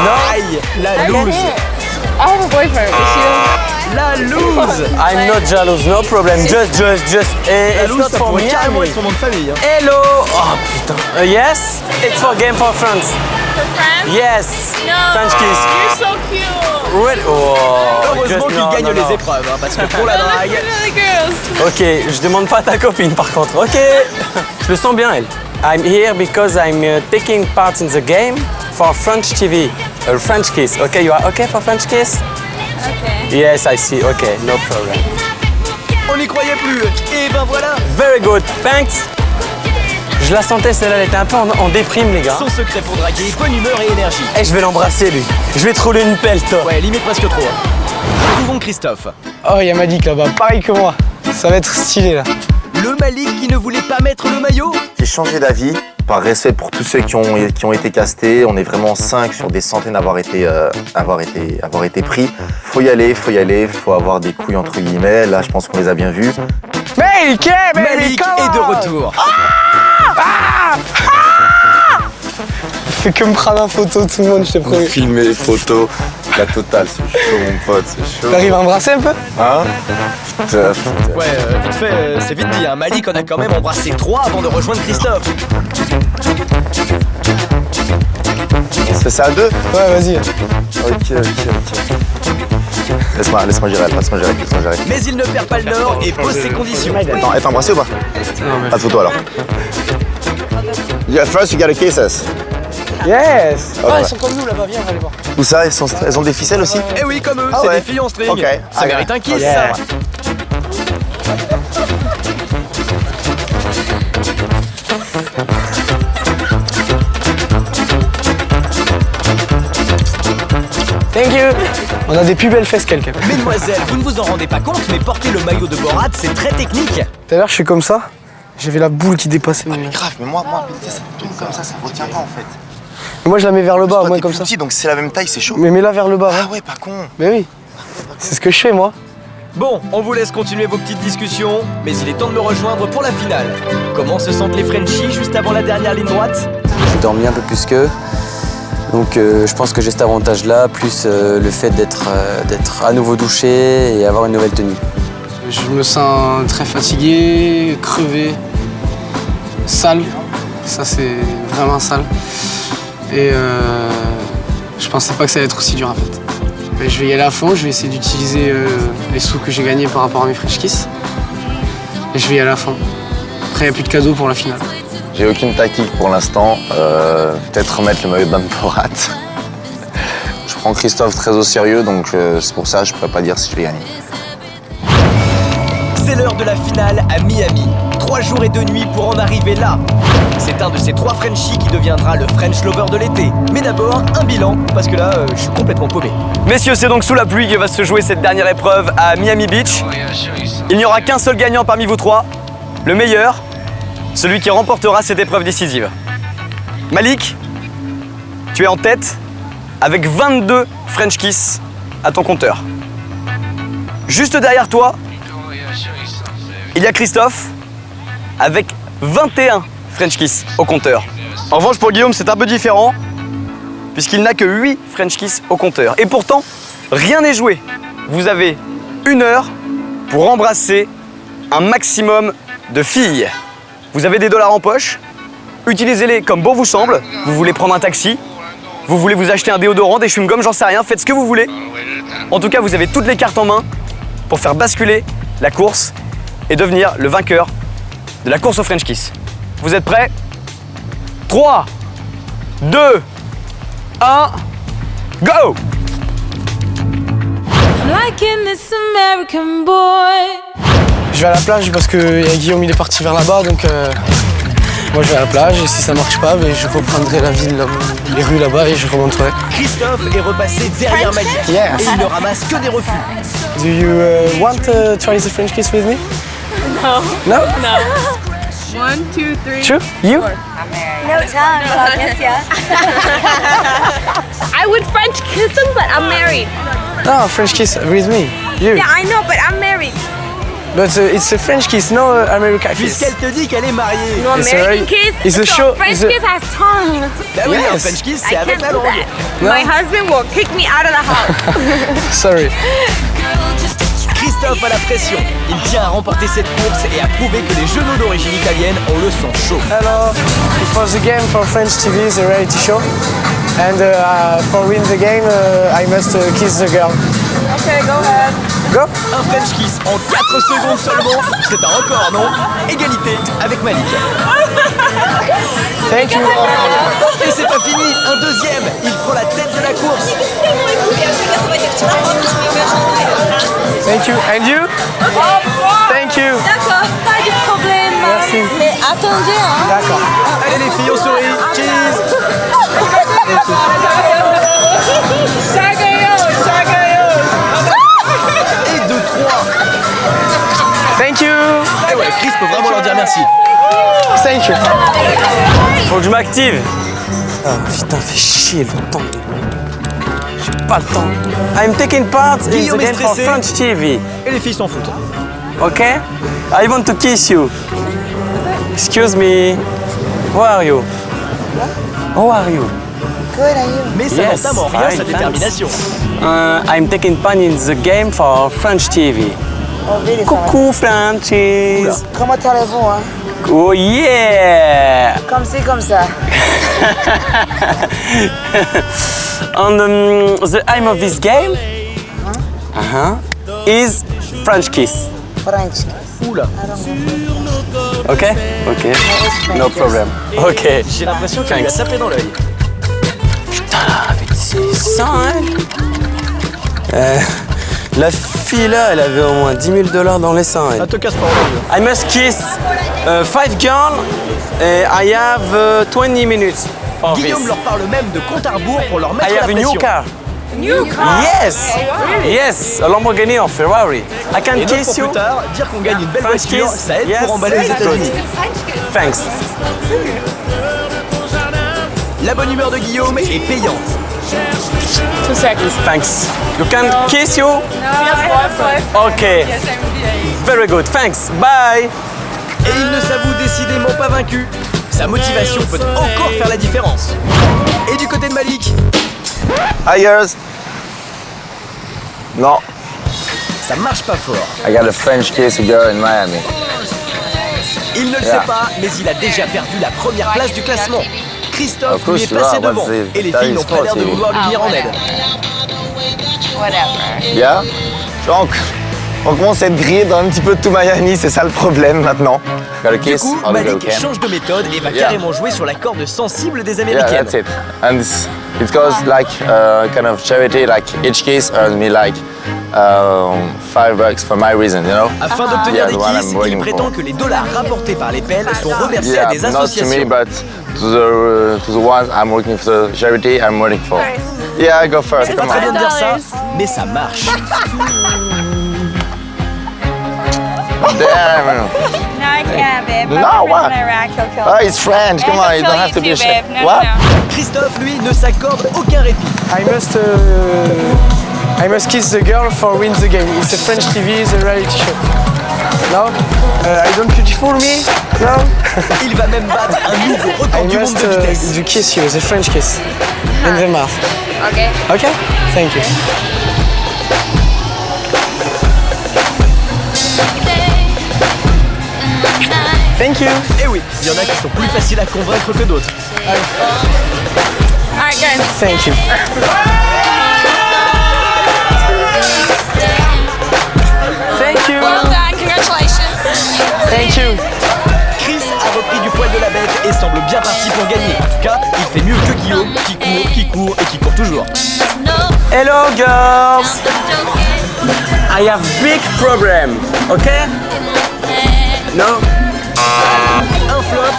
No, aïe, la lose. I have a boyfriend. Is she La lose. I'm not jealous, no problem. Just. La It's lose, not ça for pourrait me. carrément être son nom de famille. Hein. Hello. Oh putain. Yes, it's for game for France. for France? Yes. No. French kiss. You're so cute. Really? Oh. Heureusement qu'il gagne les épreuves, hein, parce que pour la drague. Really girls. Ok, je demande pas à ta copine par contre. Ok. Je le sens bien elle. I'm here because I'm taking part in the game for French TV. A French kiss. Okay, you are okay for French kiss? Okay. Yes, I see. Okay, no problem. On n'y croyait plus. Et ben voilà. Very good. Thanks. Je la sentais, celle-là, elle était un peu en déprime, les gars. Son secret pour draguer, bonne humeur et énergie. Eh, je vais l'embrasser, lui. Je vais te rouler une pelle, toi. Ouais, limite presque trop. Retrouvons Christophe. Oh, il y a Malik là-bas. Pareil que moi. Ça va être stylé, là. Le Malik qui ne voulait pas mettre le maillot. J'ai changé d'avis par respect pour tous ceux qui ont été castés. On est vraiment 5 sur des centaines d'avoir été pris. Faut y aller, faut avoir des couilles entre guillemets. Là, je pense qu'on les a bien vus. Malik est de retour. Fais que me prendre en photo, tout le monde, je te promets. Filmer, photos, la totale, c'est chaud mon pote, c'est chaud. T'arrives à embrasser un peu? Hein? Ouais, vite fait, c'est vite dit. Hein. Malik en a quand même embrassé 3 avant de rejoindre Christophe. On se fait ça à 2? Ouais, vas-y. Ok. Laisse-moi gérer. Mais il ne perd pas le nord et pose ses conditions. Attends, elle t'a embrassé ou pas? Pas de photo alors. Yeah, first you gotta kiss us. Yes. Ok. Ah, ils sont comme nous là-bas, viens, on va aller voir. Où ça? Elles ont des ficelles aussi? Eh oui, comme eux, Ah c'est ouais. des filles en string. Ok. Ça mérite un kiss, Yeah. ça. Thank you. On a des plus belles fesses quelqu'un. Mesdemoiselles, vous ne vous en rendez pas compte, mais porter le maillot de Borat, c'est très technique. Tout à l'heure, je suis comme ça. J'avais la boule qui dépassait. Mais grave, mais moi, ça tombe comme ça retient pas en fait. Moi, je la mets vers le bas, au Toi, moins t'es comme plus ça. petit, donc c'est la même taille, c'est chaud. Mais mets-la vers le bas. Ah ouais, pas con. Mais oui. C'est ce que je fais, moi. Bon, on vous laisse continuer vos petites discussions, mais il est temps de me rejoindre pour la finale. Comment se sentent les Frenchies juste avant la dernière ligne droite? J'ai dormi un peu plus qu'eux. Donc je pense que j'ai cet avantage-là, plus le fait d'être à nouveau douché et avoir une nouvelle tenue. Je me sens très fatigué, crevé, sale. Ça, c'est vraiment sale. Et je pensais pas que ça allait être aussi dur, en fait. Mais je vais y aller à fond, je vais essayer d'utiliser les sous que j'ai gagnés par rapport à mes French Kiss. Et je vais y aller à fond. Après, il n'y a plus de cadeaux pour la finale. J'ai aucune tactique pour l'instant. Peut-être remettre le maillot de Borat. Je prends Christophe très au sérieux, donc c'est pour ça que je ne pourrais pas dire si je vais gagner. C'est l'heure de la finale à Miami. 3 jours et 2 nuits pour en arriver là. C'est un de ces 3 Frenchies qui deviendra le French Lover de l'été. Mais d'abord, un bilan, parce que là, je suis complètement paumé. Messieurs, c'est donc sous la pluie que va se jouer cette dernière épreuve à Miami Beach. Il n'y aura qu'un seul gagnant parmi vous 3. Le meilleur, celui qui remportera cette épreuve décisive. Malik, tu es en tête avec 22 French Kiss à ton compteur. Juste derrière toi, il y a Christophe avec 21 French Kiss au compteur. En revanche, pour Guillaume, c'est un peu différent puisqu'il n'a que 8 French Kiss au compteur. Et pourtant, rien n'est joué. Vous avez 1 heure pour embrasser un maximum de filles. Vous avez des dollars en poche, utilisez-les comme bon vous semble. Vous voulez prendre un taxi, vous voulez vous acheter un déodorant, des chewing-gums, j'en sais rien, faites ce que vous voulez. En tout cas, vous avez toutes les cartes en main pour faire basculer la course et devenir le vainqueur de la course au French Kiss. Vous êtes prêts? 3, 2, 1, go! Liking this American boy. Je vais à la plage parce que Guillaume il est parti vers là-bas, donc Moi je vais à la plage et si ça marche pas, ben, je reprendrai la ville, les rues là-bas et je remonterai. Christophe est repassé derrière Malik Yes. et il ne ramasse que des refus. Do you want to try the French kiss with me? No. No? No. 1, 2, 3. True? You? No time, but I guess yeah. I would French kiss him, but I'm married. No, French kiss with me. You. Yeah, I know, but I'm married. But it's a French kiss, no American kiss. Puisqu'elle te dit qu'elle est mariée. No It's American a- kiss. it's a so show- French it's a- kiss has tongue. Bah oui, un Yes. French kiss, I c'est avec can't la do langue. that. No. My husband will kick me out of the house. Sorry. Christophe a la pression. Il tient à remporter cette course et à prouver que les genoux d'origine italienne ont le sang chaud. Hello. It was a game for French TV, the reality show. And for win the game, I must kiss the girl. Okay, go ahead. Go. Un French kiss en 4 secondes seulement. C'est un record, non? Égalité avec Malik. Thank you. Et c'est pas fini, un deuxième. Il prend la tête de la course. Thank you. And you? Thank you. D'accord, pas de problème. Merci. Mais attendez, hein. D'accord. Allez les filles, on sourit. Cheese. Et 2, 3. Thank you. Et ouais, Chris peut vraiment leur dire merci. Thank you. Faut que je m'active. Ah putain, fait chier le temps. J'ai pas le temps. I'm taking part in the Guillaume est game for stressé. French TV. Et les filles s'en foutent. Okay? I want to kiss you. Excuse me. Who are you? How are you? Mais ça Yes, n'entame en rien fine, sa thanks. détermination. I'm taking part in the game for French TV. Coucou Francis. Comment allez-vous, hein? Oh yeah! Comme c'est comme ça. And the aim of this game is French kiss. French. Oula. Okay? Okay. No problem. Okay. J'ai l'impression qu'il lui a tapé dans l'œil. C'est ça, hein? La fille là, elle avait au moins 10 000 $ dans les seins. elle. Ah, te casse pas en I must kiss 5 girls. I have 20 minutes. For Guillaume this. leur parle même de compte à rebours pour leur mettre I la have a pression. new car. New car. Yes. Yes, a Lamborghini or Ferrari. I can Et 9 kiss ans you. plus tard, dire qu'on gagne une belle French voiture, kiss. ça aide Yes. pour emballer les États-Unis. Thanks. La bonne humeur de Guillaume est payante. 2 seconds. Thanks. You can kiss you? Okay. Very good. Thanks. Bye. Et il ne s'avoue décidément pas vaincu. Sa motivation peut encore faire la différence. Et du côté de Malik, Hi girls. Non. ça marche pas fort. I got a French kiss a girl in Miami. Il ne le Yeah. sait pas, mais il a déjà perdu la première place du classement. Christophe Of course lui est you passé are, devant what's the- et les that filles is n'ont pas l'air de sporty. vouloir lui venir en aide. Whatever. Yeah. Donc, on commence à être grillé dans un petit peu tout Miami, c'est ça le problème maintenant. Got a Du kiss? coup, I'll do Malik okay. change de méthode et va Yeah. carrément jouer sur la corde sensible des Yeah, Américaines. that's it. And it goes like kind of charity, like each kiss earns me like $5 for my reason, you know? Afin d'obtenir Yeah, des the one kisses, I'm il working prétend for. que les dollars rapportés par les pelles sont reversés à Yeah, des not to me, associations. but to the ones I'm working for, the charity I'm working for. Yeah, go first. C'est pas Come très bien de on. dire ça, mais ça marche. Damn. No, I can't, babe. My No, boyfriend's what? in Iraq. He'll kill Oh, me. it's French. Come on, you don't have to be ashamed. babe. No, What? no. Christophe, lui, ne s'accorde aucun répit. I must kiss the girl for win the game. It's a French TV, the reality show. No? I don't beautiful me? No? Il va même battre un nouveau record I du monde must de vitesse. do kiss you, the French kiss. In the mouth. Okay. Okay? Thank you. Thank you. Et oui, il y en a qui sont plus faciles à convaincre que d'autres. All right, guys. Thank you. Thank you. Well done. Congratulations. Thank you. Chris a repris du poil de la bête et semble bien parti pour gagner. En tout cas, il fait mieux que Guillaume, qui court et qui court toujours. Hello girls. I have big problem. Okay? No? Un flop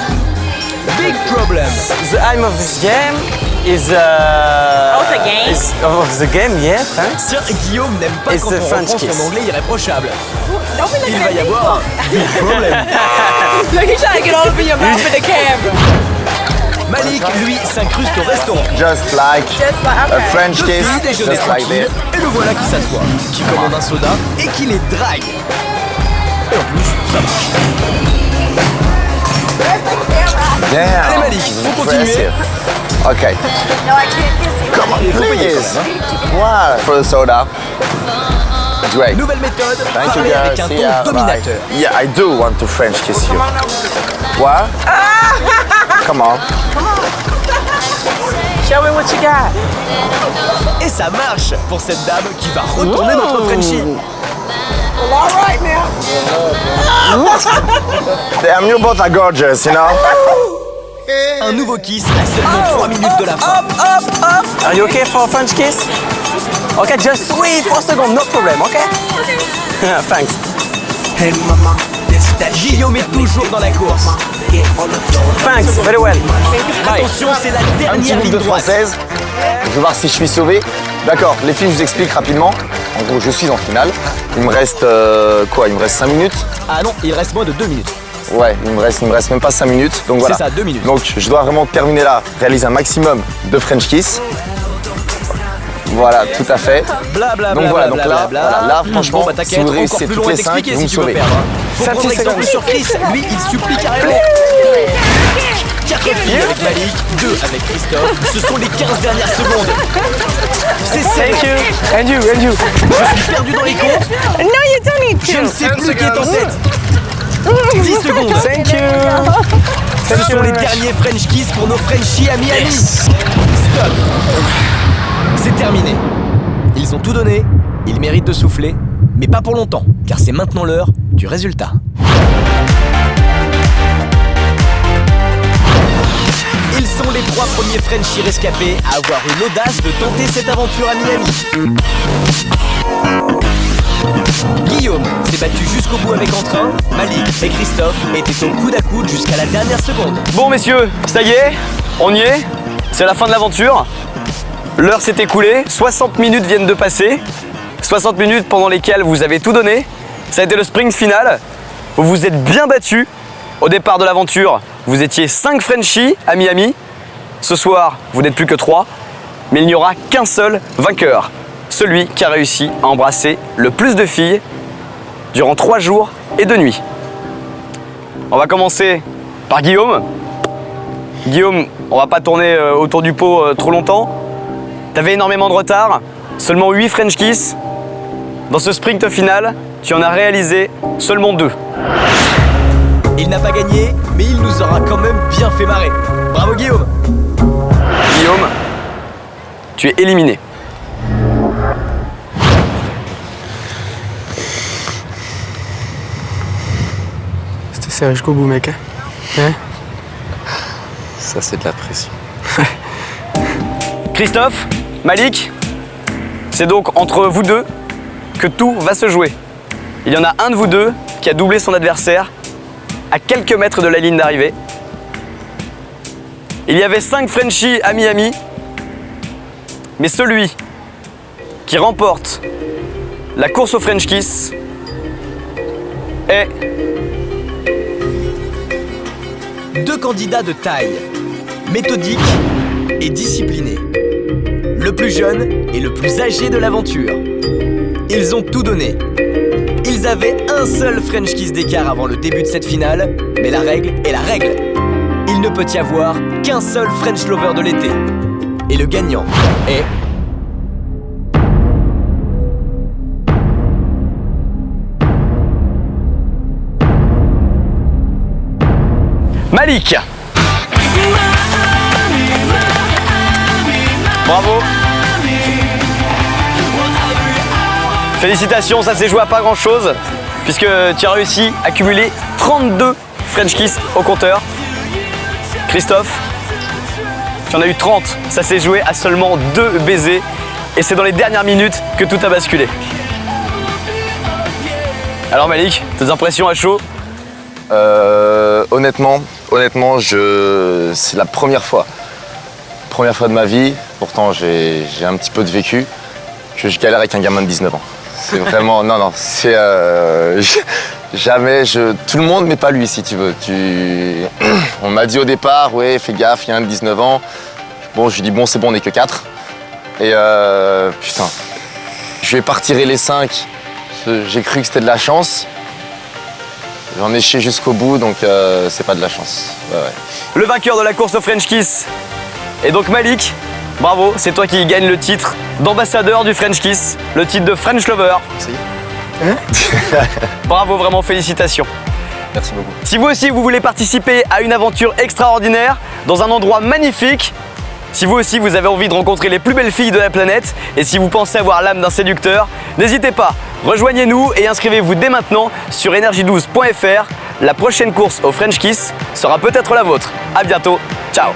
Big problem. The aim of this game is the game? Of the game, yeah, thanks. Tiens, Guillaume n'aime pas It's quand the on French reprend kiss. son anglais irréprochable. Don't be Il looking va at y me. avoir un big problem. Look, he's trying to get all up in your mouth for the camera. Malik, lui, s'incruste au restaurant. Just like a French Deux kiss, filles déjeuner just like tranquille, this. et le voilà qui s'assoit, qui commande un soda et qui les drague. Et en plus, ça marche. Damn. Allez Malik, faut continuer. Impressive. Okay. No, I can't kiss you. Come on, Il faut payer please. quand même, Wow. For the soda. Great. Nouvelle méthode, Thank you, parler avec girl. un See ya. ton Bye. dominateur. Yeah, I do want to French kiss you. What? Come on. Show me what you got. Et ça marche pour cette dame qui va retourner notre Frenchie. Damn, you both are gorgeous, you know? Un nouveau kiss à seulement 3 minutes de la fin. Are you okay for a French kiss? Okay, just wait for a second, no problem, okay? Thanks. Guillaume est toujours dans la course. Thanks, very well. Attention, c'est la Un petit dernière groupe ligne de droite. Françaises. Je vais voir si je suis sauvé. D'accord, les filles, je vous explique rapidement. En gros, je suis en finale. Il me reste quoi? Il me reste 5 minutes? Ah non, il reste moins de 2 minutes. Ouais, il me reste même pas 5 minutes. Donc voilà. C'est ça, 2 minutes. Donc je dois vraiment terminer là, réaliser un maximum de French kiss. Voilà, tout à fait. Blablabla. Donc voilà, donc là, là, franchement, bon, bah si t'inquiète, vous encore réussissez plus toutes loin les 5, d'expliquer vous me si tu veux sauvez. perdre. Faut 5 prendre exemple sur Chris, lui il supplie carrément. 4 filles avec Malik, 2 avec Christophe, ce sont les 15 dernières secondes. C'est Thank ça. you. And you, and you. Je suis perdu dans les comptes, No, you don't need je to. ne sais plus qui est en tête. 10 secondes. Thank you. Ce sont les derniers French kiss pour nos Frenchies à Miami. Stop. C'est terminé. Ils ont tout donné, ils méritent de souffler, mais pas pour longtemps, car c'est maintenant l'heure du résultat. Ils sont les 3 premiers Frenchies rescapés à avoir eu l'audace de tenter cette aventure à Miami. Guillaume s'est battu jusqu'au bout avec entrain, Malik et Christophe étaient au coude à coude jusqu'à la dernière seconde. Bon messieurs, ça y est, on y est, c'est la fin de l'aventure. L'heure s'est écoulée, 60 minutes viennent de passer. 60 minutes pendant lesquelles vous avez tout donné. Ça a été le sprint final. Vous vous êtes bien battus. Au départ de l'aventure, vous étiez 5 Frenchies à Miami. Ce soir, vous n'êtes plus que 3. Mais il n'y aura qu'un seul vainqueur. Celui qui a réussi à embrasser le plus de filles durant 3 jours et 2 nuits. On va commencer par Guillaume. Guillaume, on va pas tourner autour du pot trop longtemps. T'avais énormément de retard, seulement 8 French kiss. Dans ce sprint final, tu en as réalisé seulement 2. Il n'a pas gagné, mais il nous aura quand même bien fait marrer. Bravo Guillaume. Guillaume, tu es éliminé. C'était serré jusqu'au bout, mec. Hein? Ça, c'est de la pression. Christophe, Malik, c'est donc entre vous deux que tout va se jouer. Il y en a un de vous deux qui a doublé son adversaire à quelques mètres de la ligne d'arrivée. Il y avait 5 Frenchies à Miami, mais celui qui remporte la course au French Kiss est... 2 candidats de taille, méthodiques et disciplinés. Le plus jeune et le plus âgé de l'aventure. Ils ont tout donné. Ils avaient un seul French Kiss d'écart avant le début de cette finale, mais la règle est la règle. Il ne peut y avoir qu'un seul French Lover de l'été. Et le gagnant est... Malik. Bravo. Félicitations, ça s'est joué à pas grand chose, puisque tu as réussi à cumuler 32 French Kiss au compteur. Christophe, tu en as eu 30, ça s'est joué à seulement 2 baisers, et c'est dans les dernières minutes que tout a basculé. Alors Malik, tes impressions à chaud? Honnêtement, honnêtement, c'est la première fois de ma vie, pourtant j'ai un petit peu de vécu, que je galère avec un gamin de 19 ans. C'est vraiment, non, c'est jamais, tout le monde, mais pas lui si tu veux. On m'a dit au départ, ouais, fais gaffe, il y a un de 19 ans. Bon, je lui dis, bon, c'est bon, on n'est que 4. Et putain, je vais pas retirer les 5, j'ai cru que c'était de la chance. J'en ai chié jusqu'au bout, donc c'est pas de la chance. Ouais. Le vainqueur de la course au French Kiss est donc Malik. Bravo, c'est toi qui gagne le titre d'ambassadeur du French Kiss, le titre de French Lover. Merci. Bravo, vraiment félicitations. Merci beaucoup. Si vous aussi vous voulez participer à une aventure extraordinaire dans un endroit magnifique, si vous aussi vous avez envie de rencontrer les plus belles filles de la planète et si vous pensez avoir l'âme d'un séducteur, n'hésitez pas, rejoignez-nous et inscrivez-vous dès maintenant sur energy12.fr. La prochaine course au French Kiss sera peut-être la vôtre. À bientôt, ciao.